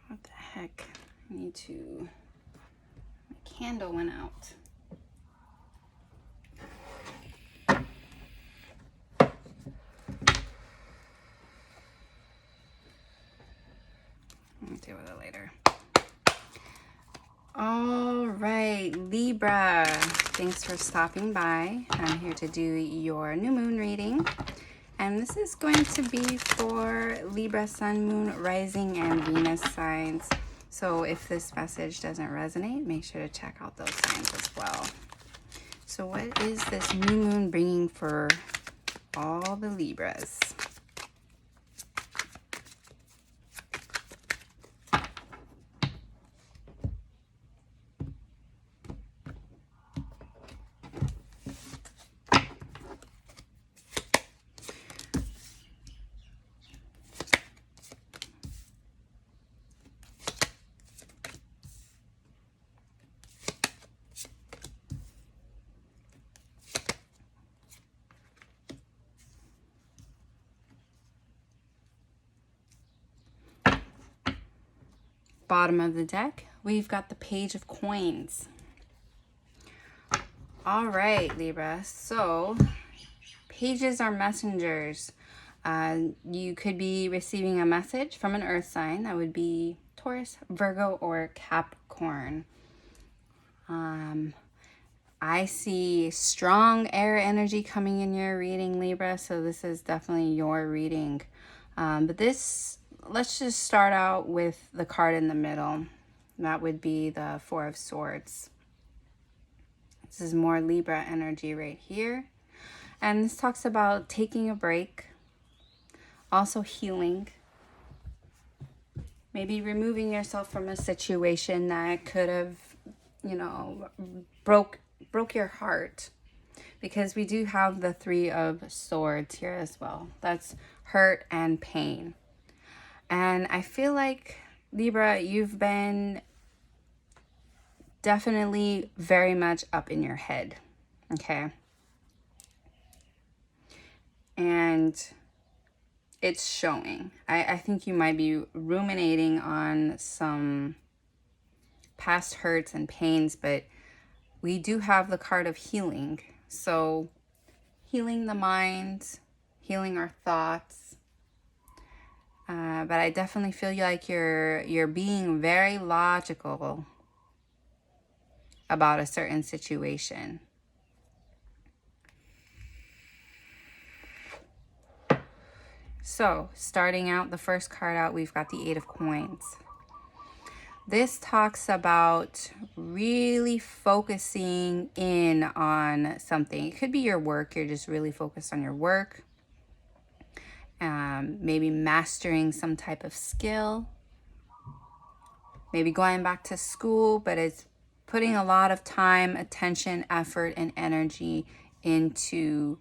What the heck? I need to... My candle went out. I'll deal with it later. All right, Libra. Thanks for stopping by. I'm here to do your new moon reading. And this is going to be for Libra, Sun, Moon, Rising, and Venus signs. So if this message doesn't resonate, make sure to check out those signs as well. So what is this new moon bringing for all the Libras? Bottom of the deck, we've got the Page of Coins. All right, Libra. So pages are messengers. You could be receiving a message from an earth sign. That would be Taurus, Virgo, or Capricorn. I see strong air energy coming in your reading, Libra. So this is definitely your reading. But let's just start out with the card in the middle. That would be the Four of Swords. This is more Libra energy right here. And this talks about taking a break, also healing, maybe removing yourself from a situation that could have, broke your heart. Because we do have the Three of Swords here as well. That's hurt and pain. And I feel like, Libra, you've been definitely very much up in your head, okay? And it's showing. I think you might be ruminating on some past hurts and pains, but we do have the card of healing. So healing the mind, healing our thoughts. But I definitely feel like you're being very logical about a certain situation. So starting out, the first card out, we've got the Eight of Coins. This talks about really focusing in on something. It could be your work. You're just really focused on your work. Maybe mastering some type of skill. Maybe going back to school, but it's putting a lot of time, attention, effort, and energy into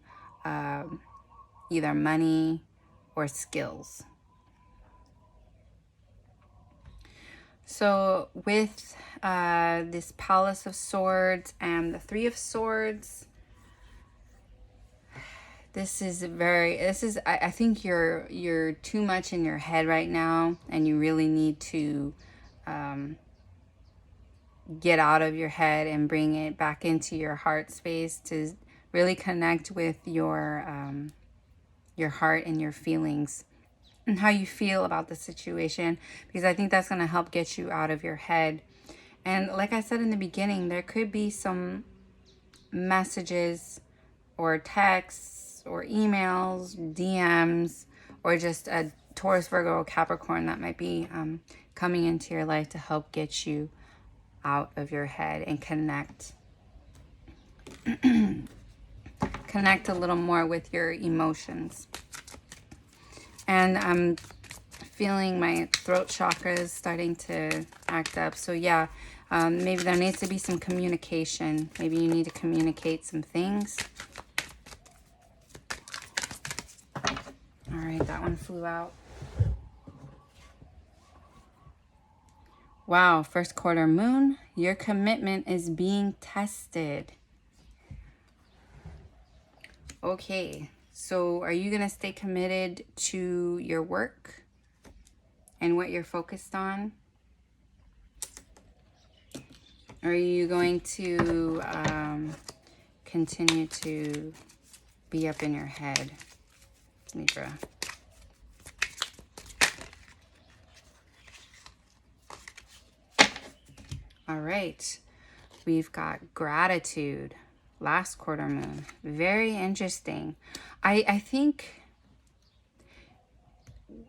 either money or skills. So with this Palace of Swords and the Three of Swords, I think you're too much in your head right now, and you really need to get out of your head and bring it back into your heart space to really connect with your your heart and your feelings and how you feel about the situation, because I think that's going to help get you out of your head. And like I said in the beginning, there could be some messages or texts or emails, DMs, or just a Taurus, Virgo, Capricorn that might be coming into your life to help get you out of your head and connect a little more with your emotions. And I'm feeling my throat chakra is starting to act up. So yeah, maybe there needs to be some communication. Maybe you need to communicate some things. All right, that one flew out. Wow, first quarter moon, your commitment is being tested. Okay, so are you going to stay committed to your work and what you're focused on? Or are you going to continue to be up in your head, Libra? All right, we've got gratitude, last quarter moon. Very interesting. I think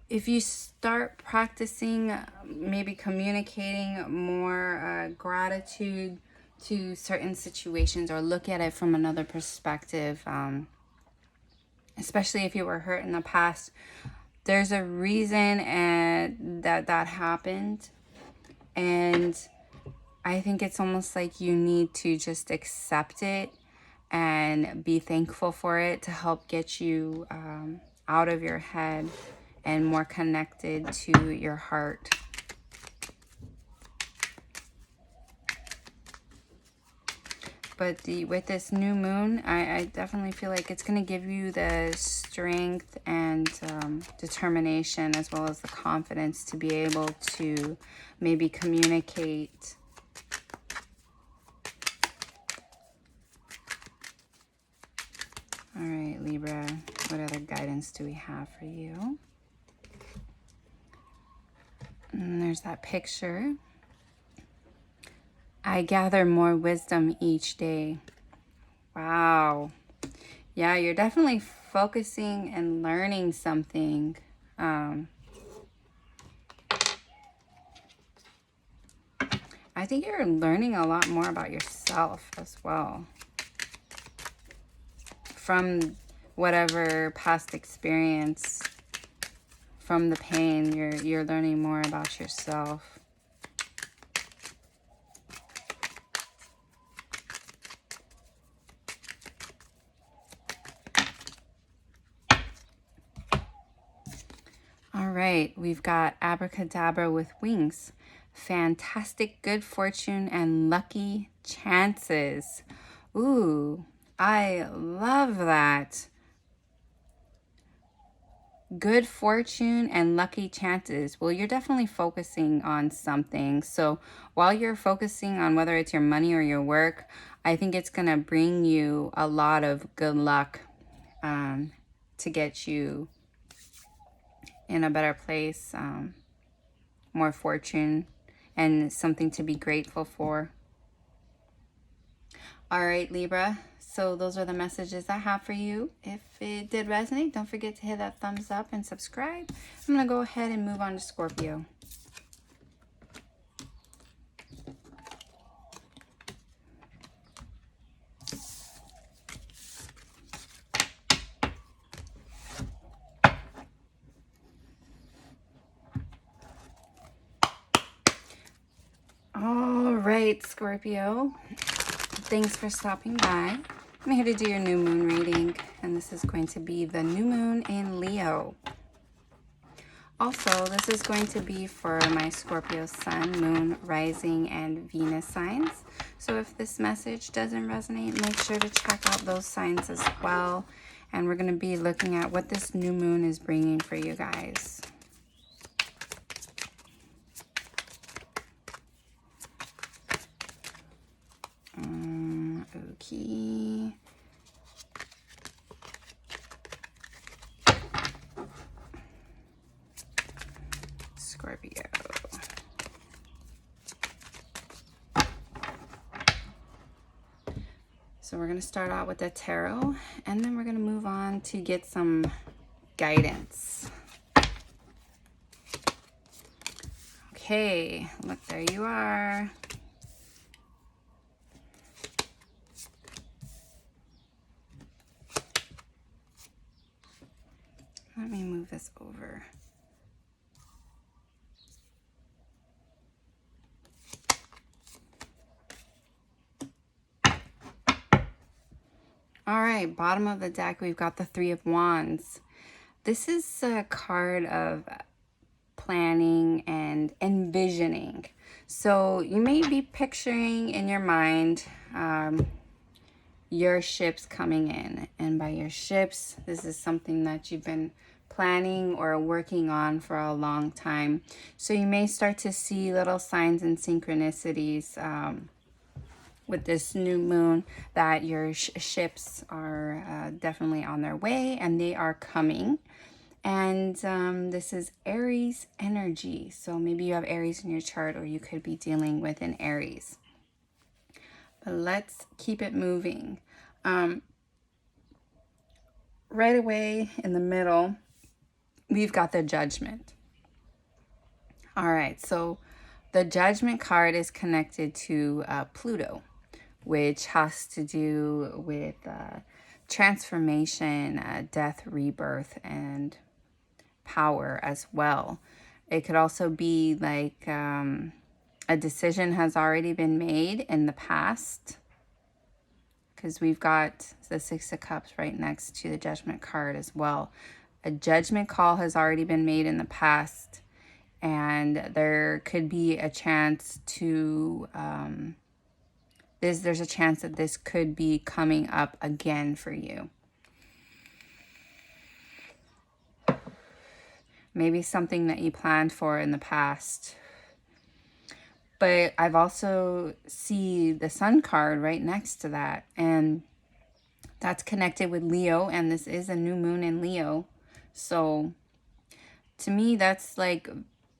if you start practicing, maybe communicating more gratitude to certain situations, or look at it from another perspective, especially if you were hurt in the past, there's a reason that happened. And I think it's almost like you need to just accept it and be thankful for it to help get you out of your head and more connected to your heart. But with this new moon, I definitely feel like it's going to give you the strength and determination, as well as the confidence to be able to maybe communicate All right, Libra, what other guidance do we have for you? And there's that picture. I gather more wisdom each day. Wow. Yeah, you're definitely focusing and learning something. I think you're learning a lot more about yourself as well. From whatever past experience, from the pain, you're learning more about yourself. All right, we've got abracadabra with wings. Fantastic good fortune and lucky chances. Ooh, I love that. Good fortune and lucky chances. Well, you're definitely focusing on something. So while you're focusing on whether it's your money or your work, I think it's going to bring you a lot of good luck to get you in a better place, more fortune, and something to be grateful for. All right, Libra. So those are the messages I have for you. If it did resonate, don't forget to hit that thumbs up and subscribe. I'm going to go ahead and move on to Scorpio. All right, Scorpio. Thanks for stopping by. I'm here to do your new moon reading, and this is going to be the new moon in Leo. Also, this is going to be for my Scorpio sun, moon, rising, and Venus signs. So if this message doesn't resonate, make sure to check out those signs as well. And we're going to be looking at what this new moon is bringing for you guys. Okay. Scorpio. So we're going to start out with the tarot, and then we're going to move on to get some guidance. Okay, look, there you are. Let me move this over. All right, bottom of the deck, we've got the Three of Wands. This is a card of planning and envisioning. So you may be picturing in your mind your ships coming in. And by your ships, this is something that you've been planning or working on for a long time. So you may start to see little signs and synchronicities with this new moon that your ships are definitely on their way, and they are coming. And this is Aries energy. So maybe you have Aries in your chart, or you could be dealing with an Aries. But let's keep it moving. Right away in the middle, we've got the Judgment. All right, so the Judgment card is connected to Pluto, which has to do with transformation, death, rebirth, and power as well. It could also be like a decision has already been made in the past, because we've got the Six of Cups right next to the Judgment card as well. A judgment call has already been made in the past, and there could be a chance to there's a chance that this could be coming up again for you. Maybe something that you planned for in the past. But I've also see the Sun card right next to that, and that's connected with Leo, and this is a new moon in Leo. So to me, that's like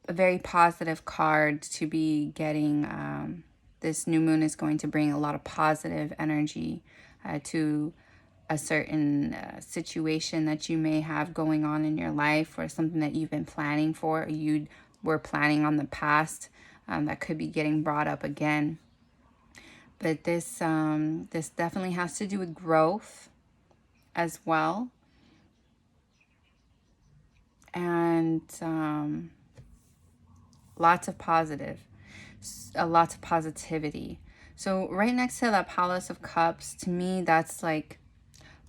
a very positive card to be getting. This new moon is going to bring a lot of positive energy to a certain situation that you may have going on in your life, or something that you've been planning for, or you were planning on the past, that could be getting brought up again. But this definitely has to do with growth as well, and lots of positivity. So right next to the Palace of Cups, to me, that's like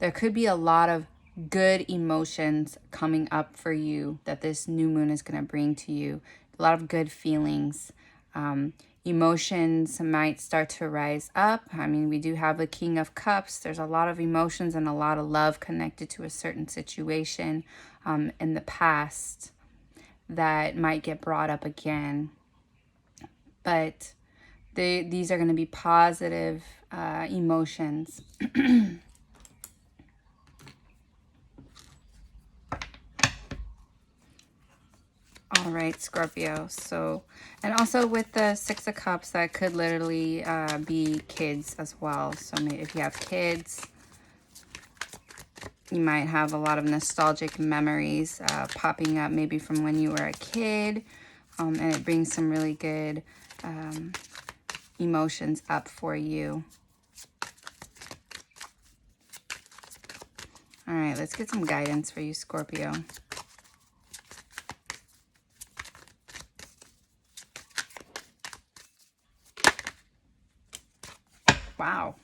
there could be a lot of good emotions coming up for you that this new moon is going to bring to you. A lot of good feelings. Emotions might start to rise up. I mean, we do have the King of Cups. There's a lot of emotions and a lot of love connected to a certain situation in the past that might get brought up again. But these are going to be positive emotions. All right, Scorpio. So, and also with the Six of Cups, that could literally be kids as well. So maybe if you have kids, you might have a lot of nostalgic memories popping up, maybe from when you were a kid. And it brings some really good emotions up for you. All right, let's get some guidance for you, Scorpio. Wow.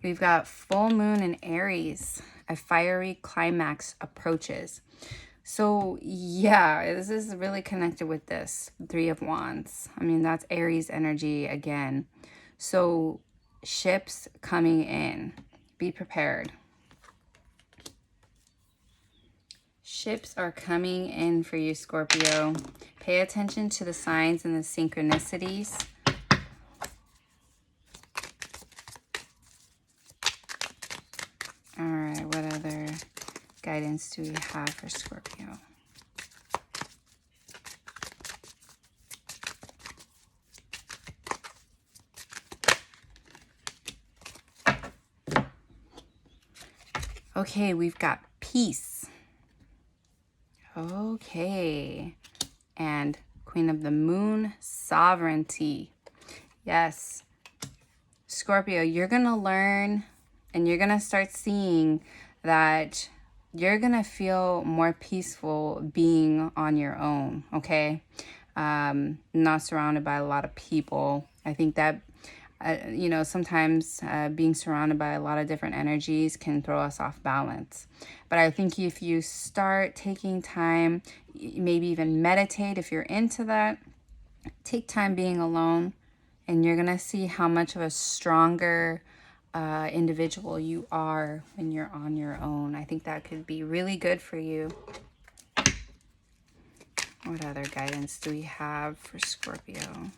We've got full moon in Aries. A fiery climax approaches. So yeah, this is really connected with this Three of Wands. I mean, that's Aries energy again. So ships coming in. Be prepared. Ships are coming in for you, Scorpio. Pay attention to the signs and the synchronicities. All right, what other guidance do we have for Scorpio? Okay, we've got peace. Okay. And Queen of the Moon, sovereignty. Yes. Scorpio, you're going to learn and you're going to start seeing that you're going to feel more peaceful being on your own, okay? Not surrounded by a lot of people. I think that, you know, sometimes being surrounded by a lot of different energies can throw us off balance. But I think if you start taking time, maybe even meditate if you're into that, take time being alone, and you're going to see how much of a stronger individual you are when you're on your own. I think that could be really good for you. What other guidance do we have for Scorpio?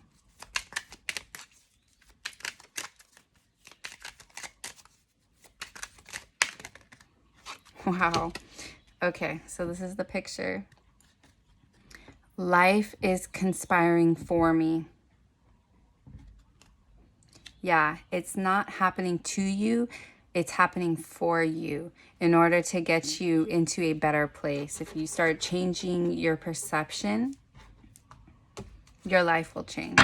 Wow. Okay, so this is the picture. Life is conspiring for me. Yeah, it's not happening to you. It's happening for you in order to get you into a better place. If you start changing your perception, your life will change.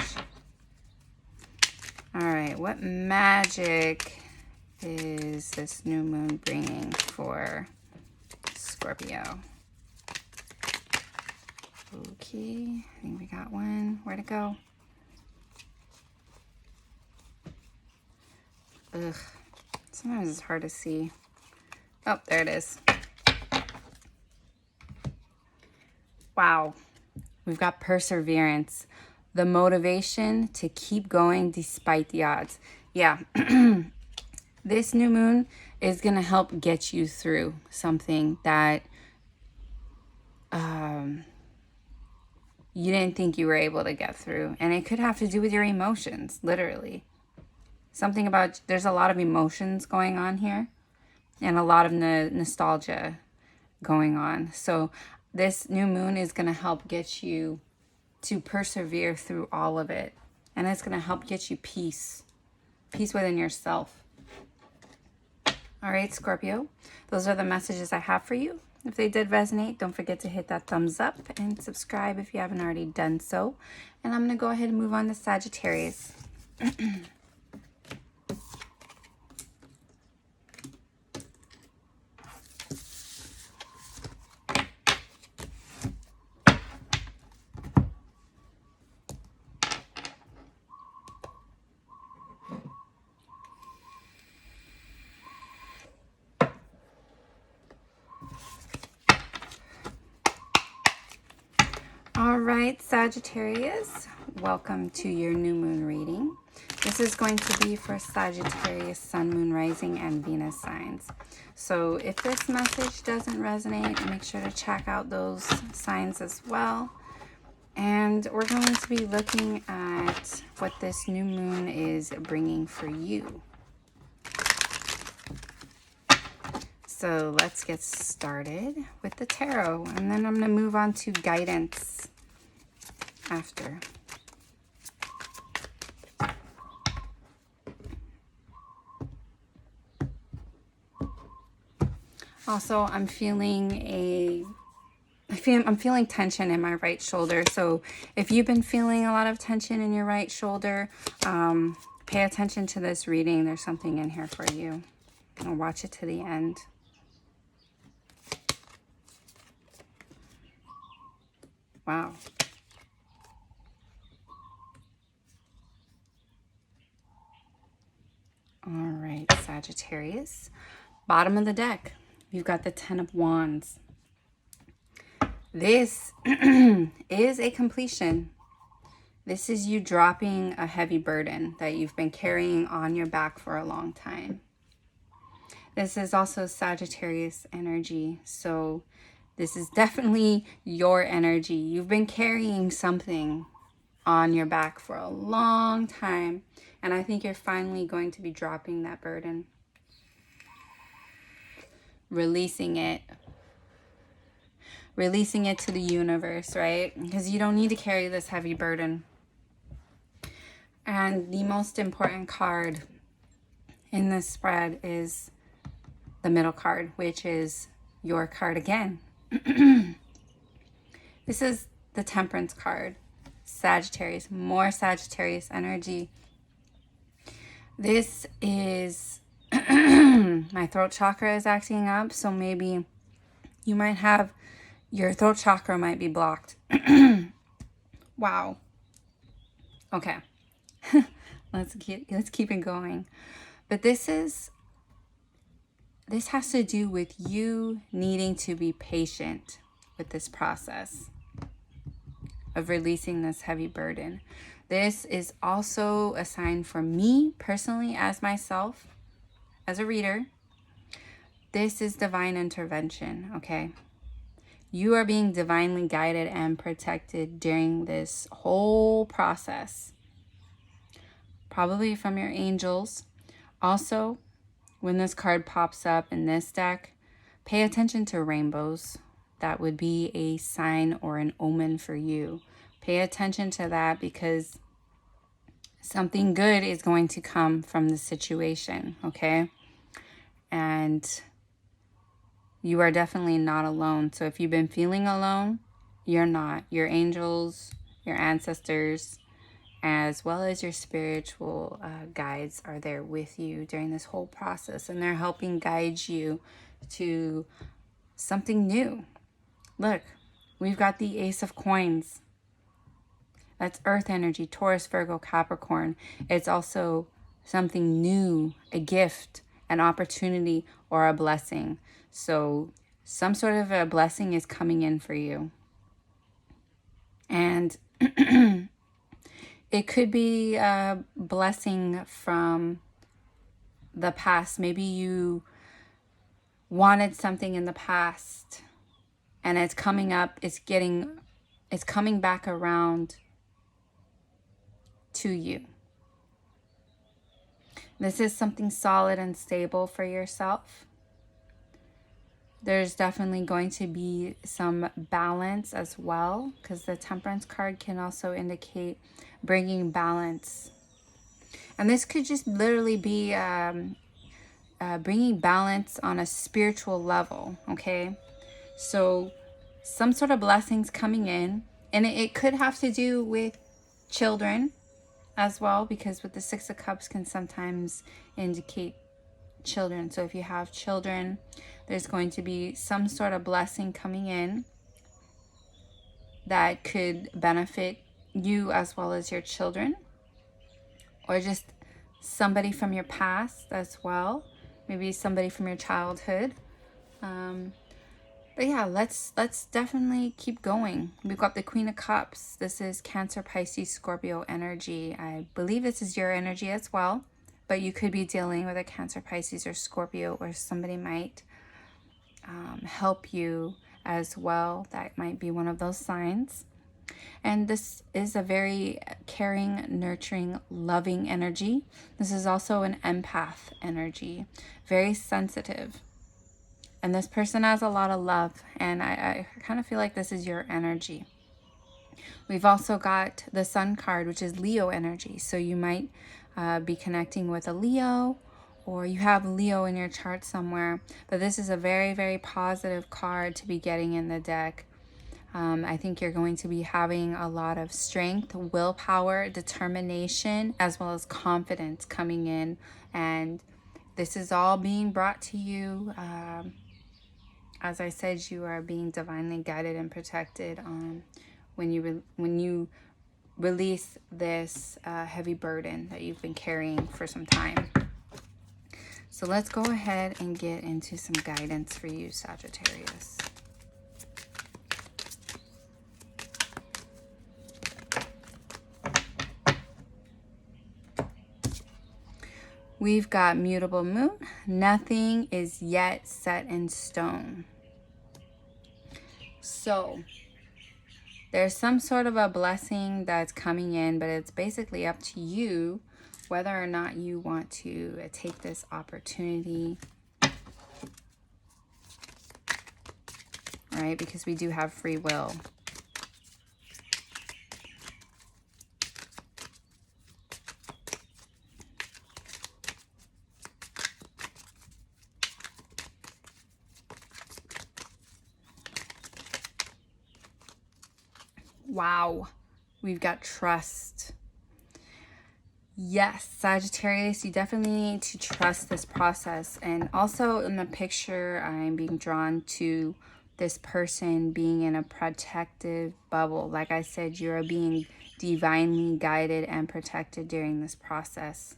All right, what magic is this new moon bringing for Scorpio? Okay, I think we got one. Where'd it go? Ugh, sometimes it's hard to see. Oh, there it is. Wow, we've got perseverance, the motivation to keep going despite the odds. Yeah, this new moon is going to help get you through something that you didn't think you were able to get through. And it could have to do with your emotions, literally. Something about, there's a lot of emotions going on here and a lot of nostalgia going on. So this new moon is going to help get you to persevere through all of it. And it's going to help get you peace within yourself. All right, Scorpio, those are the messages I have for you. If they did resonate, don't forget to hit that thumbs up and subscribe if you haven't already done so. And I'm going to go ahead and move on to Sagittarius. All right, Sagittarius, welcome to your new moon reading. This is going to be for Sagittarius, Sun, Moon, Rising, and Venus signs. So if this message doesn't resonate, make sure to check out those signs as well. And we're going to be looking at what this new moon is bringing for you. So let's get started with the tarot, and then I'm going to move on to guidance after. Also, I'm feeling tension in my right shoulder. So if you've been feeling a lot of tension in your right shoulder, pay attention to this reading. There's something in here for you. I'll watch it to the end. Wow. All right, Sagittarius. Bottom of the deck, you've got the Ten of Wands. This is a completion. This is you dropping a heavy burden that you've been carrying on your back for a long time. This is also Sagittarius energy. So this is definitely your energy. You've been carrying something on your back for a long time. And I think you're finally going to be dropping that burden. Releasing it to the universe, right? Because you don't need to carry this heavy burden. And the most important card in this spread is the middle card, which is your card again. This is the Temperance card. Sagittarius, more Sagittarius energy. This is my throat chakra is acting up, so maybe you might have your throat chakra might be blocked. Wow. Okay. let's keep it going. But this has to do with you needing to be patient with this process of releasing this heavy burden. This is also a sign for me personally, as myself, as a reader. This is divine intervention, okay? You are being divinely guided and protected during this whole process. Probably from your angels. Also, when this card pops up in this deck, pay attention to rainbows. That would be a sign or an omen for you. Pay attention to that because something good is going to come from the situation, okay? And you are definitely not alone. So if you've been feeling alone, you're not. Your angels, your ancestors, as well as your spiritual guides are there with you during this whole process. And they're helping guide you to something new. Look, we've got the Ace of Coins. That's earth energy, Taurus, Virgo, Capricorn. It's also something new, a gift, an opportunity, or a blessing. So some sort of a blessing is coming in for you. And it could be a blessing from the past. Maybe you wanted something in the past and it's coming up, it's coming back around to you. This is something solid and stable for yourself. There's definitely going to be some balance as well, because the Temperance card can also indicate bringing balance. And this could just literally be bringing balance on a spiritual level, okay? So some sort of blessings coming in, and it could have to do with children as well, because with the Six of Cups can sometimes indicate children. So if you have children, there's going to be some sort of blessing coming in that could benefit you as well as your children, or just somebody from your past as well, maybe somebody from your childhood. But yeah, let's definitely keep going. We've got the Queen of Cups. This is Cancer, Pisces, Scorpio energy. I believe this is your energy as well, but you could be dealing with a Cancer, Pisces, or Scorpio, or somebody might help you as well. That might be one of those signs. And this is a very caring, nurturing, loving energy. This is also an empath energy, very sensitive. And this person has a lot of love, and I kind of feel like this is your energy. We've also got the Sun card, which is Leo energy. So you might be connecting with a Leo, or you have Leo in your chart somewhere. But this is a very, very positive card to be getting in the deck. I think you're going to be having a lot of strength, willpower, determination, as well as confidence coming in. And this is all being brought to you. As I said, you are being divinely guided and protected when you release this heavy burden that you've been carrying for some time. So let's go ahead and get into some guidance for you, Sagittarius. We've got mutable moon. Nothing is yet set in stone. So there's some sort of a blessing that's coming in, but it's basically up to you whether or not you want to take this opportunity. Right? Because we do have free will. Wow. We've got trust. Yes, Sagittarius, you definitely need to trust this process. And also in the picture, I'm being drawn to this person being in a protective bubble. Like I said, you're being divinely guided and protected during this process.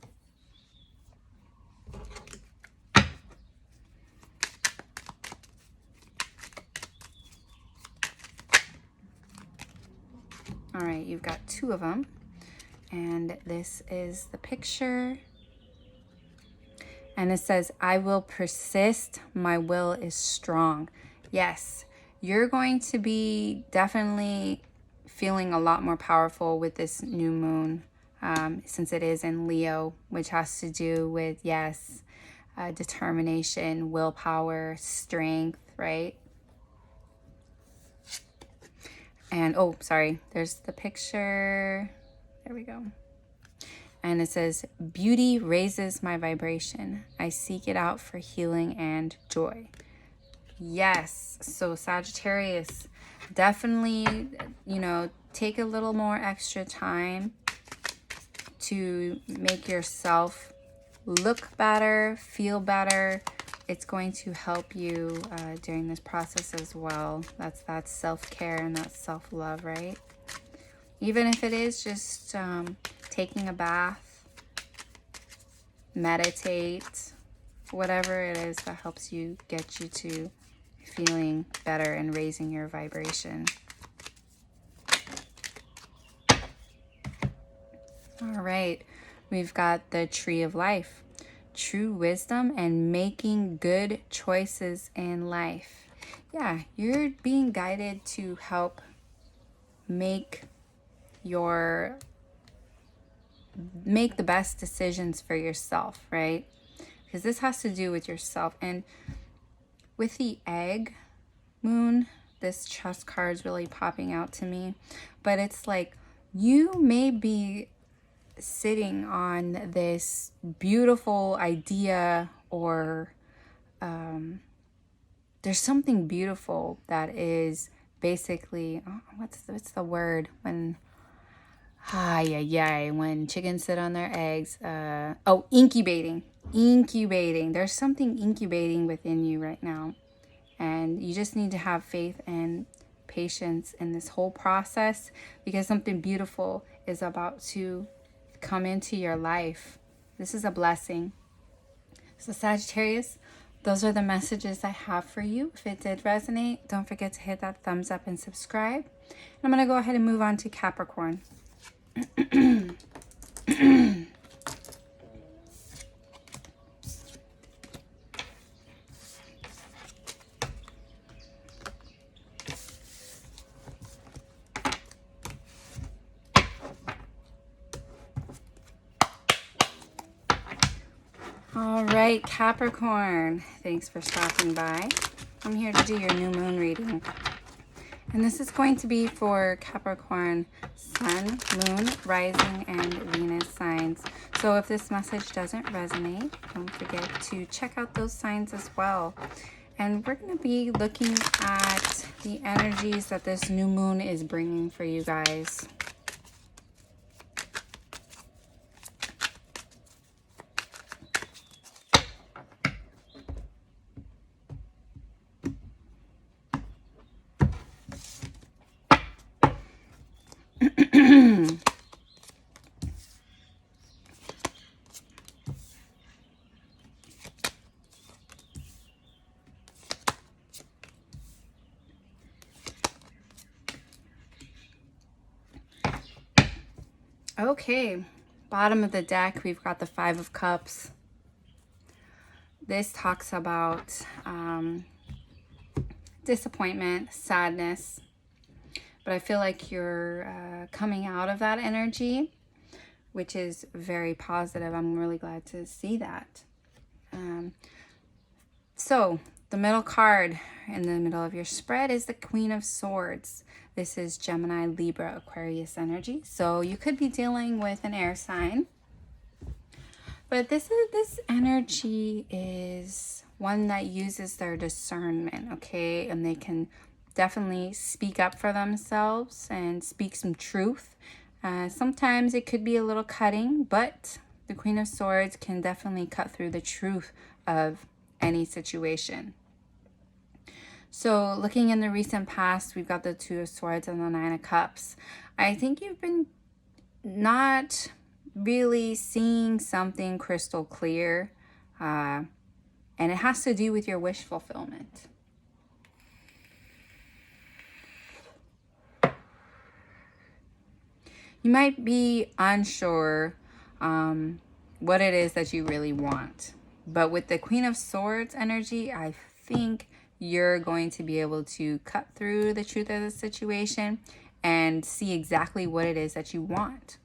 All right, you've got two of them. And this is the picture. And it says, I will persist. My will is strong. Yes, you're going to be definitely feeling a lot more powerful with this new moon, since it is in Leo, which has to do with, yes, determination, willpower, strength, right? And, oh, sorry, there's the picture. There we go. And it says, beauty raises my vibration. I seek it out for healing and joy. Yes. So Sagittarius, definitely, you know, take a little more extra time to make yourself look better, feel better. It's going to help you during this process as well. That's self-care and that's self-love, right? Even if it is just taking a bath, meditate, whatever it is that helps you get you to feeling better and raising your vibration. All right, we've got the Tree of Life, true wisdom and making good choices in life. Yeah, you're being guided to help make the best decisions for yourself, right? Because this has to do with yourself. And with the egg moon, this chest card is really popping out to me. But it's like you may be sitting on this beautiful idea, or there's something beautiful that is basically, what's the word when when chickens sit on their eggs, incubating. There's something incubating within you right now, and you just need to have faith and patience in this whole process, because something beautiful is about to come into your life. This is a blessing. So Sagittarius, those are the messages I have for you. If it did resonate, don't forget to hit that thumbs up and subscribe. And I'm going to go ahead and move on to Capricorn. All right, Capricorn, thanks for stopping by. I'm here to do your new moon reading. And this is going to be for Capricorn, Sun, Moon, Rising, and Venus signs. So if this message doesn't resonate, don't forget to check out those signs as well. And we're going to be looking at the energies that this new moon is bringing for you guys. Okay, bottom of the deck, we've got the Five of Cups. This talks about disappointment, sadness, but I feel like you're coming out of that energy, which is very positive. I'm really glad to see that. So the middle card in the middle of your spread is the Queen of Swords. This is Gemini, Libra, Aquarius energy. So you could be dealing with an air sign. But this energy is one that uses their discernment, okay? And they can definitely speak up for themselves and speak some truth. Sometimes it could be a little cutting, but the Queen of Swords can definitely cut through the truth of any situation. So looking in the recent past, we've got the Two of Swords and the Nine of Cups. I think you've been not really seeing something crystal clear, and it has to do with your wish fulfillment. You might be unsure what it is that you really want. But with the Queen of Swords energy, I think you're going to be able to cut through the truth of the situation and see exactly what it is that you want.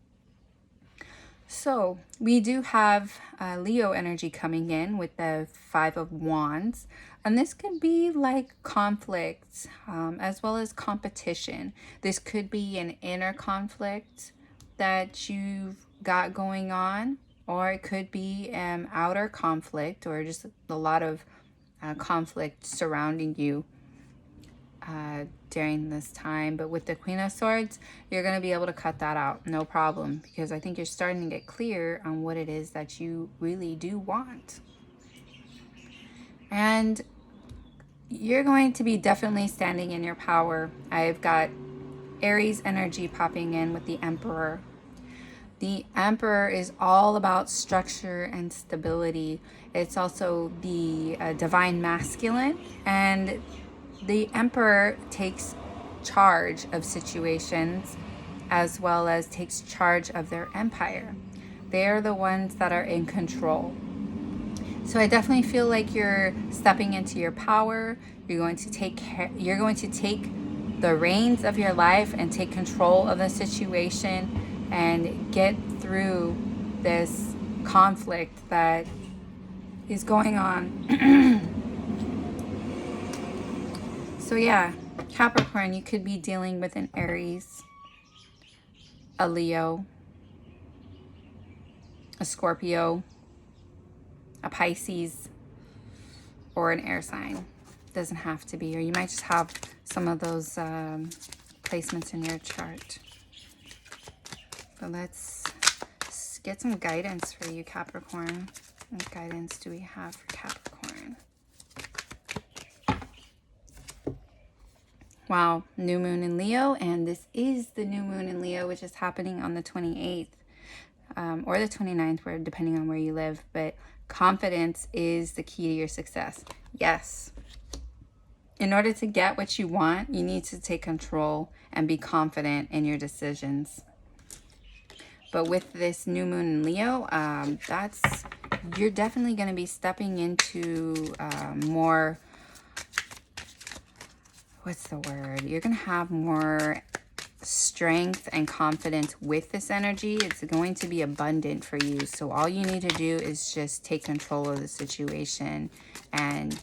So we do have Leo energy coming in with the Five of Wands. And this could be like conflict as well as competition. This could be an inner conflict that you've got going on, or it could be outer conflict, or just a lot of conflict surrounding you during this time. But with the Queen of Swords, you're going to be able to cut that out, no problem, because I think you're starting to get clear on what it is that you really do want. And you're going to be definitely standing in your power. I've got Aries energy popping in with the Emperor. The Emperor is all about structure and stability. It's also the divine masculine, and the Emperor takes charge of situations as well as takes charge of their empire. They are the ones that are in control. So I definitely feel like you're stepping into your power. You're going to take the reins of your life and take control of the situation and get through this conflict that is going on. So yeah, Capricorn, you could be dealing with an Aries, a Leo, a Scorpio, a Pisces, or an air sign. Doesn't have to be, or you might just have some of those placements in your chart. But let's get some guidance for you, Capricorn. What guidance do we have for Capricorn? Wow, new moon in Leo, and this is the new moon in Leo, which is happening on the 28th or the 29th, depending on where you live. But confidence is the key to your success. Yes. In order to get what you want, you need to take control and be confident in your decisions. But with this new moon in Leo, you're definitely going to be stepping into more, what's the word? You're going to have more strength and confidence with this energy. It's going to be abundant for you. So all you need to do is just take control of the situation and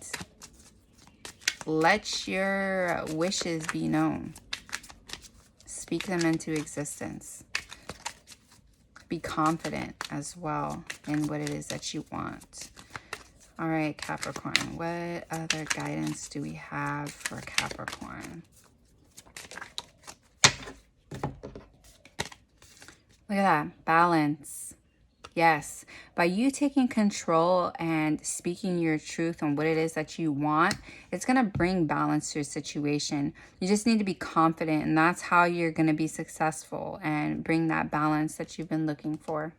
let your wishes be known. Speak them into existence. Be confident as well in what it is that you want. All right, Capricorn, what other guidance do we have for Capricorn? Look at that, balance. Yes, by you taking control and speaking your truth on what it is that you want, it's going to bring balance to your situation. You just need to be confident, and that's how you're going to be successful and bring that balance that you've been looking for.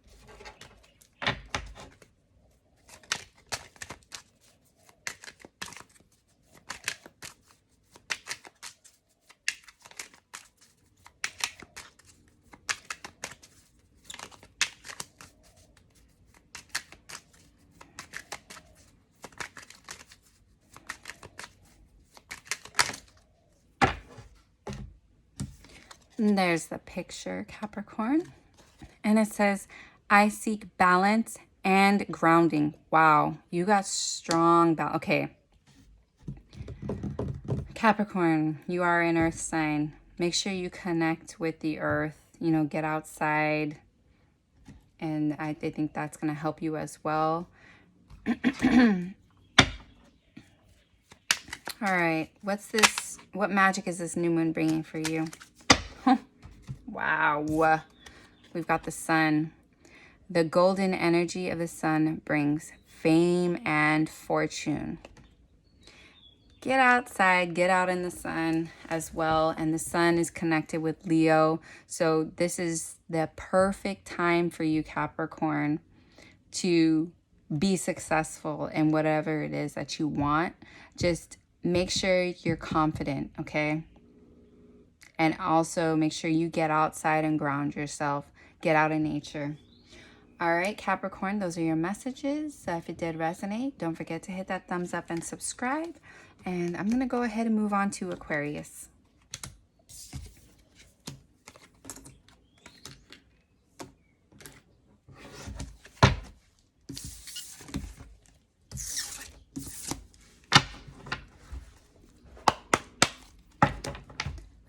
And there's the picture, Capricorn. And it says, I seek balance and grounding. Wow, you got strong balance. Okay. Capricorn, you are an earth sign. Make sure you connect with the earth. You know, get outside. And I think that's going to help you as well. All right. What's this What magic is this new moon bringing for you? Wow. We've got the sun. The golden energy of the sun brings fame and fortune. Get outside, get out in the sun as well. And the sun is connected with Leo. So this is the perfect time for you, Capricorn, to be successful in whatever it is that you want. Just make sure you're confident, okay? And also make sure you get outside and ground yourself. Get out in nature. All right, Capricorn, those are your messages. If it did resonate, don't forget to hit that thumbs up and subscribe. And I'm going to go ahead and move on to Aquarius.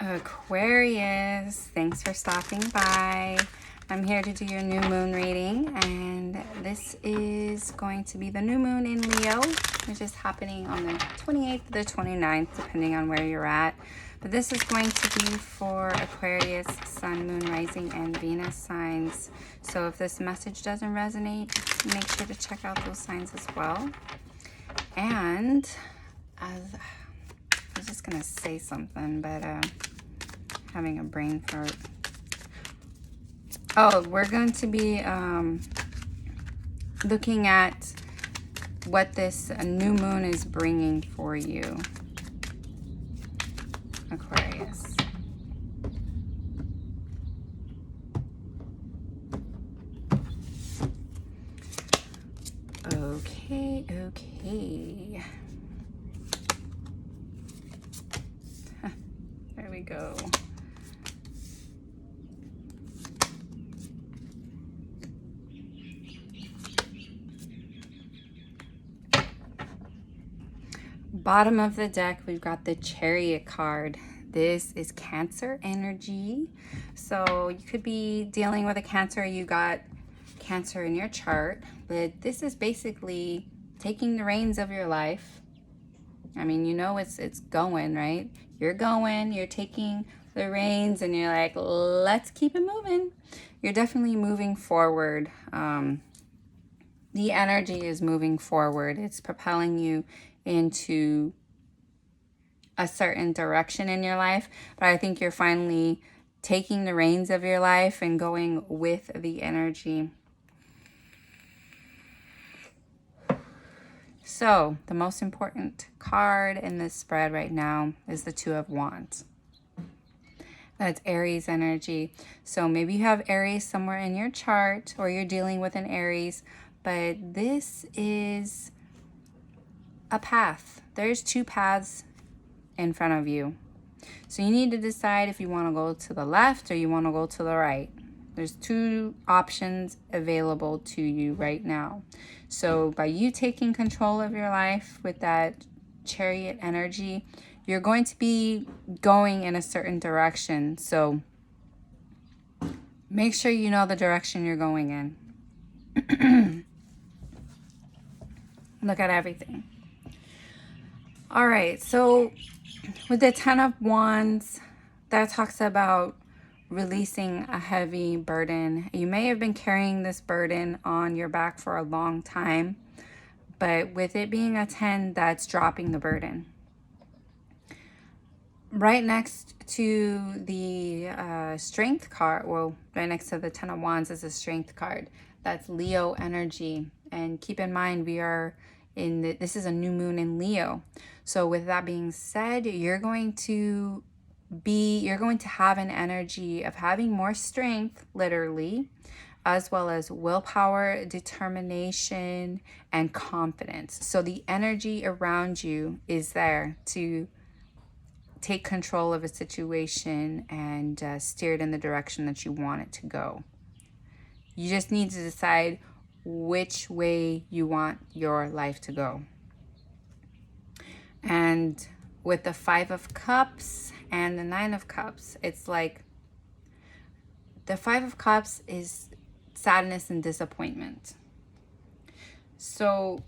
Aquarius, thanks for stopping by. I'm here to do your new moon reading, and this is going to be the new moon in Leo, which is happening on the 28th to the 29th, depending on where you're at. But this is going to be for Aquarius, Sun, Moon, Rising, and Venus signs. So if this message doesn't resonate, make sure to check out those signs as well. And I was just going to say something, but having a brain fart. Oh, we're going to be looking at what this new moon is bringing for you, Aquarius. Okay. There we go. Bottom of the deck, we've got the Chariot card. This is Cancer energy. So you could be dealing with a Cancer. You got Cancer in your chart, but this is basically taking the reins of your life. I mean, you know it's going, right? You're going, you're taking the reins, and you're like, let's keep it moving. You're definitely moving forward. The energy is moving forward. It's propelling you into a certain direction in your life, but I think you're finally taking the reins of your life and going with the energy. So the most important card in this spread right now is the Two of Wands. That's Aries energy. So maybe you have Aries somewhere in your chart, or you're dealing with an Aries, but this is a path. There's two paths in front of you. So you need to decide if you want to go to the left or you want to go to the right. There's two options available to you right now. So by you taking control of your life with that Chariot energy, you're going to be going in a certain direction. So make sure you know the direction you're going in. Look at everything. All right, so with the Ten of Wands, that talks about releasing a heavy burden. You may have been carrying this burden on your back for a long time, but with it being a 10, that's dropping the burden. Right next to the Strength card, well, right next to the Ten of Wands is a Strength card. That's Leo energy. And keep in mind, this is a new moon in Leo. So with that being said, you're going to have an energy of having more strength, literally, as well as willpower, determination, and confidence. So the energy around you is there to take control of a situation and steer it in the direction that you want it to go. You just need to decide which way you want your life to go. And with the Five of Cups and the Nine of Cups, it's like the Five of Cups is sadness and disappointment. So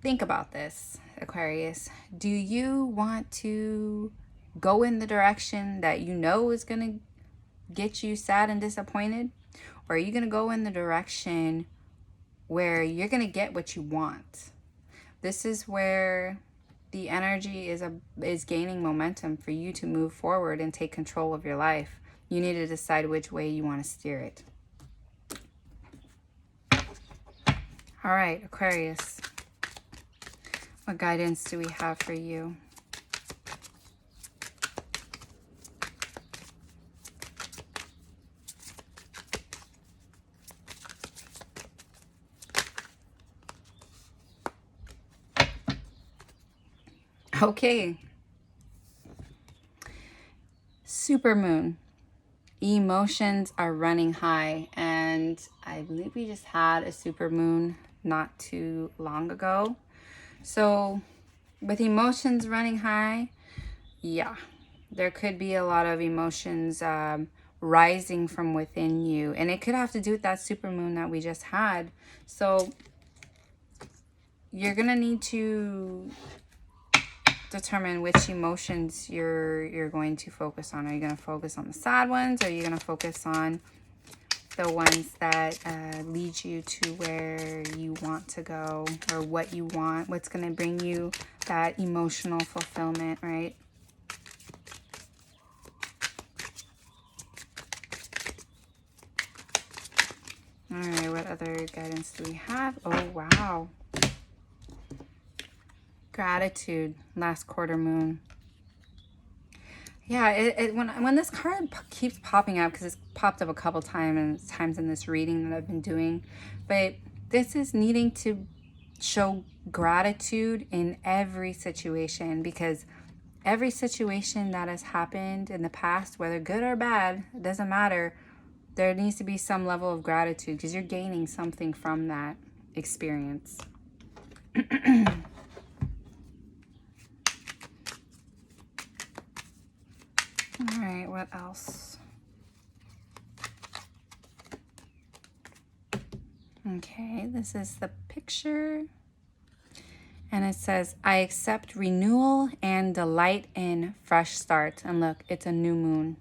think about this. Aquarius, do you want to go in the direction that you know is going to get you sad and disappointed? Or are you going to go in the direction where you're going to get what you want? This is where the energy is gaining momentum for you to move forward and take control of your life. You need to decide which way you want to steer it. All right, Aquarius. What guidance do we have for you? Okay. Supermoon. Emotions are running high, and I believe we just had a supermoon not too long ago. So with emotions running high, yeah, there could be a lot of emotions rising from within you, and it could have to do with that supermoon that we just had. So you're gonna need to determine which emotions you're going to focus on. Are you going to focus on the sad ones, or are you going to focus on the ones that lead you to where you want to go, or what you want, what's going to bring you that emotional fulfillment, right? All right, what other guidance do we have? Oh, wow. Gratitude, last quarter moon. Yeah, when this card keeps popping up, because it's popped up a couple times in this reading that I've been doing, but this is needing to show gratitude in every situation, because every situation that has happened in the past, whether good or bad, it doesn't matter, there needs to be some level of gratitude, because you're gaining something from that experience. All right, what else? Okay, this is the picture. And it says, I accept renewal and delight in fresh start. And look, it's a new moon.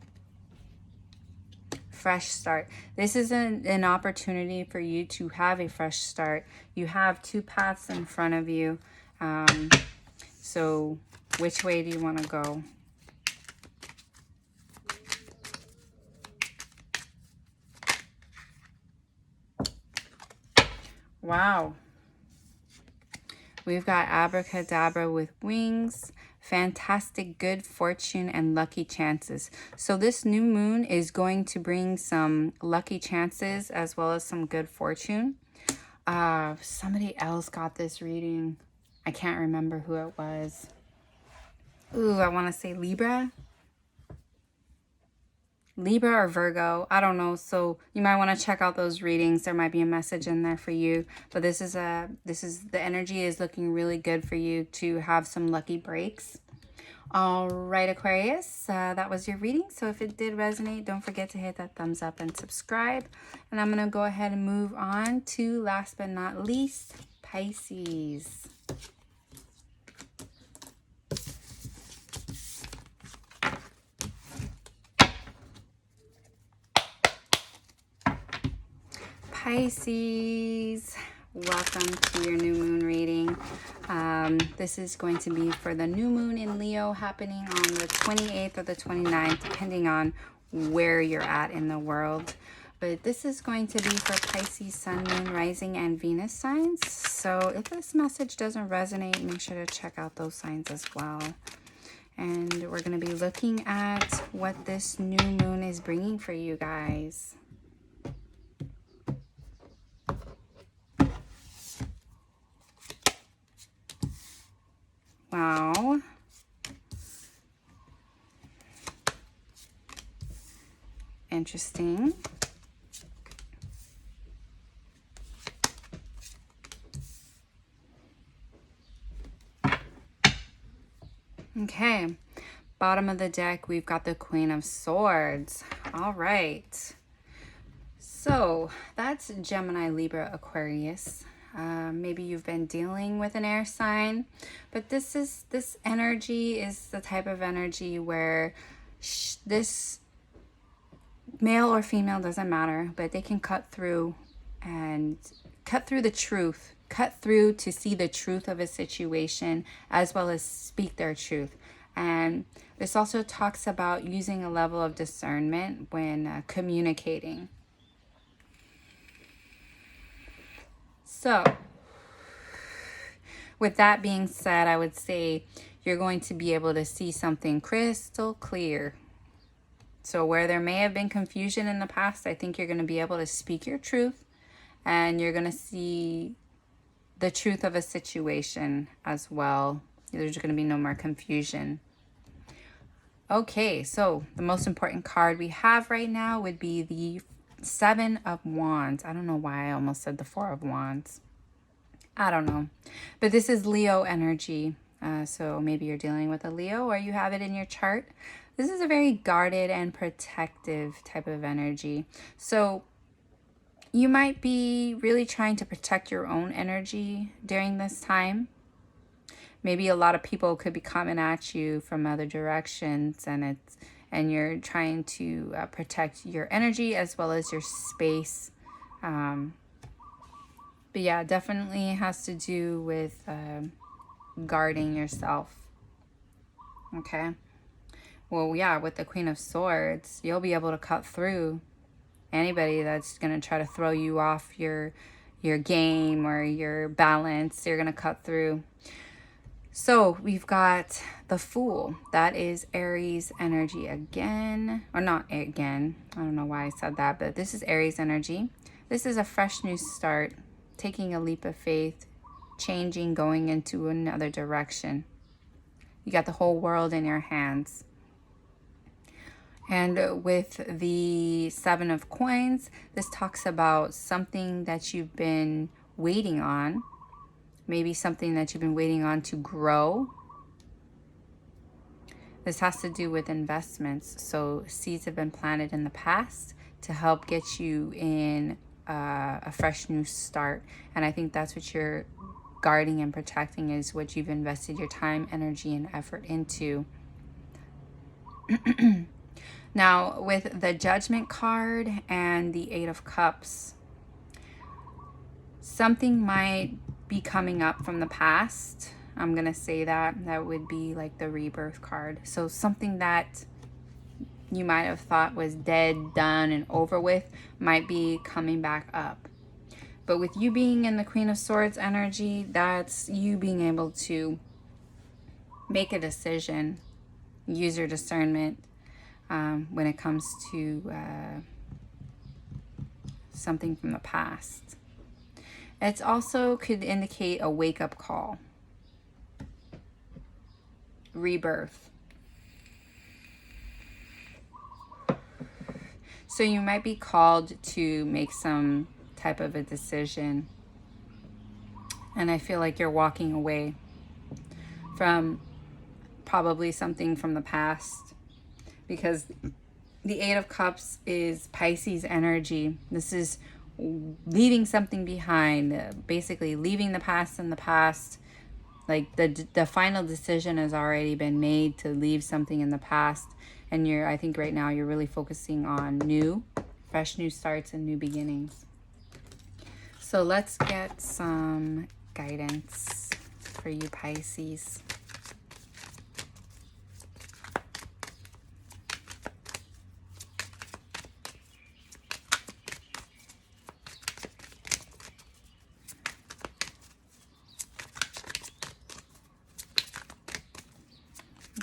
Fresh start. This is an opportunity for you to have a fresh start. You have two paths in front of you. So which way do you want to go? Wow. We've got abracadabra with wings, fantastic good fortune, and lucky chances. So this new moon is going to bring some lucky chances as well as some good fortune. Somebody else got this reading. I can't remember who it was. Ooh, I want to say Libra. Libra or Virgo, I don't know. So you might want to check out those readings. There might be a message in there for you. But this is the energy is looking really good for you to have some lucky breaks. All right, Aquarius, that was your reading. So if it did resonate, don't forget to hit that thumbs up and subscribe. And I'm going to go ahead and move on to, last but not least, Pisces. Pisces, welcome to your new moon reading. This is going to be for the new moon in Leo happening on the 28th or the 29th, depending on where you're at in the world. But this is going to be for Pisces, Sun, Moon, Rising, and Venus signs. So if this message doesn't resonate, make sure to check out those signs as well. And we're going to be looking at what this new moon is bringing for you guys. Wow. Interesting. Okay. Bottom of the deck, we've got the Queen of Swords. All right. So that's Gemini, Libra, Aquarius. Maybe you've been dealing with an air sign, but this energy is the type of energy where this male or female doesn't matter, but they can cut through and cut through the truth, cut through to see the truth of a situation as well as speak their truth. And this also talks about using a level of discernment when communicating. So, with that being said, I would say you're going to be able to see something crystal clear. So where there may have been confusion in the past, I think you're going to be able to speak your truth, and you're going to see the truth of a situation as well. There's going to be no more confusion. Okay, so the most important card we have right now would be the Seven of Wands. I don't know why I almost said the Four of Wands. I don't know. But this is Leo energy. So maybe you're dealing with a Leo or you have it in your chart. This is a very guarded and protective type of energy. So you might be really trying to protect your own energy during this time. Maybe a lot of people could be coming at you from other directions, and you're trying to protect your energy as well as your space. But yeah, definitely has to do with guarding yourself. Okay. Well, yeah, with the Queen of Swords, you'll be able to cut through anybody that's going to try to throw you off your game or your balance. You're going to cut through. So we've got the Fool. That is Aries energy again. Or not again. I don't know why I said that, but this is Aries energy. This is a fresh new start, taking a leap of faith, changing, going into another direction. You got the whole world in your hands. And with the Seven of Coins, this talks about something that you've been waiting on. Maybe something that you've been waiting on to grow. This has to do with investments. So seeds have been planted in the past to help get you in a fresh new start. And I think that's what you're guarding and protecting, is what you've invested your time, energy, and effort into. Now, with the Judgment card and the Eight of Cups, something might be coming up from the past. I'm going to say that would be like the Rebirth card. So something that you might have thought was dead, done, and over with might be coming back up. But with you being in the Queen of Swords energy, that's you being able to make a decision, use your discernment when it comes to something from the past. It also could indicate a wake-up call. Rebirth. So you might be called to make some type of a decision. And I feel like you're walking away from probably something from the past, because the Eight of Cups is Pisces energy. This is leaving something behind, basically leaving the past in the past. Like the final decision has already been made to leave something in the past, and I think right now you're really focusing on fresh new starts and new beginnings. So let's get some guidance for you Pisces.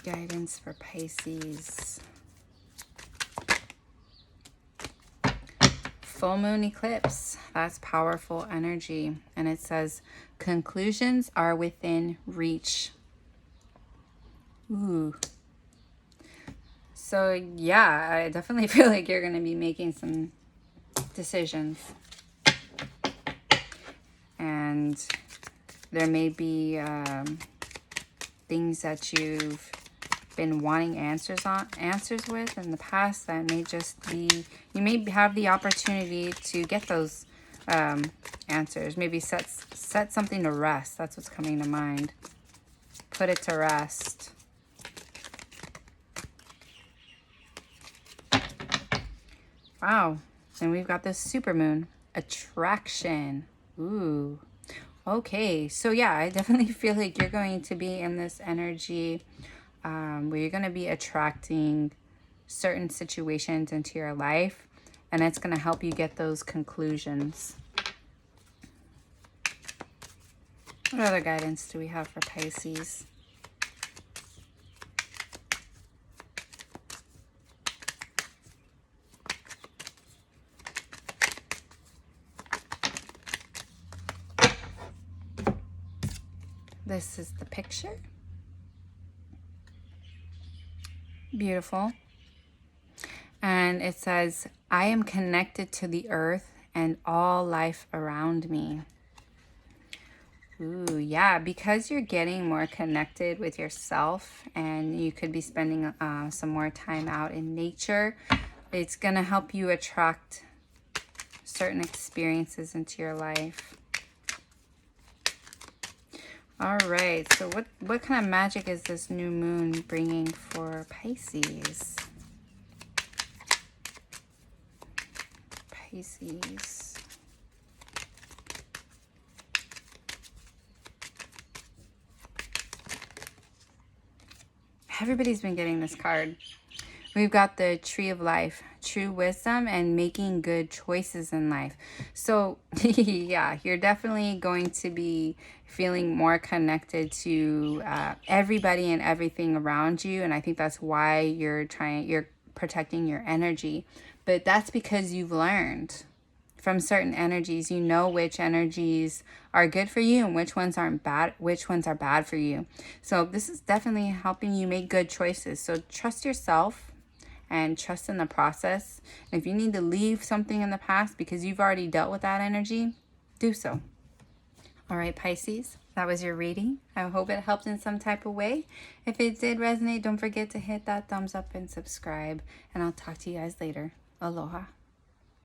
Guidance for Pisces. Full moon eclipse. That's powerful energy. And it says, conclusions are within reach. Ooh. So yeah, I definitely feel like you're going to be making some decisions. And there may be things that you've been wanting answers with in the past that may just be, you may have the opportunity to get those answers. Maybe set something to rest. That's what's coming to mind. Put it to rest. Wow. And we've got this supermoon. Attraction. Ooh. Okay. So yeah, I definitely feel like you're going to be in this energy where you're going to be attracting certain situations into your life. And it's going to help you get those conclusions. What other guidance do we have for Pisces? This is the picture. Beautiful. And it says, I am connected to the earth and all life around me. Ooh, yeah, because you're getting more connected with yourself and you could be spending some more time out in nature, it's going to help you attract certain experiences into your life. All right, so what kind of magic is this new moon bringing for Pisces? Pisces. Everybody's been getting this card. We've got the Tree of Life, true wisdom, and making good choices in life. So, yeah, you're definitely going to be feeling more connected to everybody and everything around you. And I think that's why you're protecting your energy. But that's because you've learned from certain energies. You know which energies are good for you and which ones aren't bad, which ones are bad for you. So this is definitely helping you make good choices. So trust yourself and trust in the process. And if you need to leave something in the past because you've already dealt with that energy, do so. All right, Pisces, that was your reading. I hope it helped in some type of way. If it did resonate, don't forget to hit that thumbs up and subscribe. And I'll talk to you guys later. Aloha.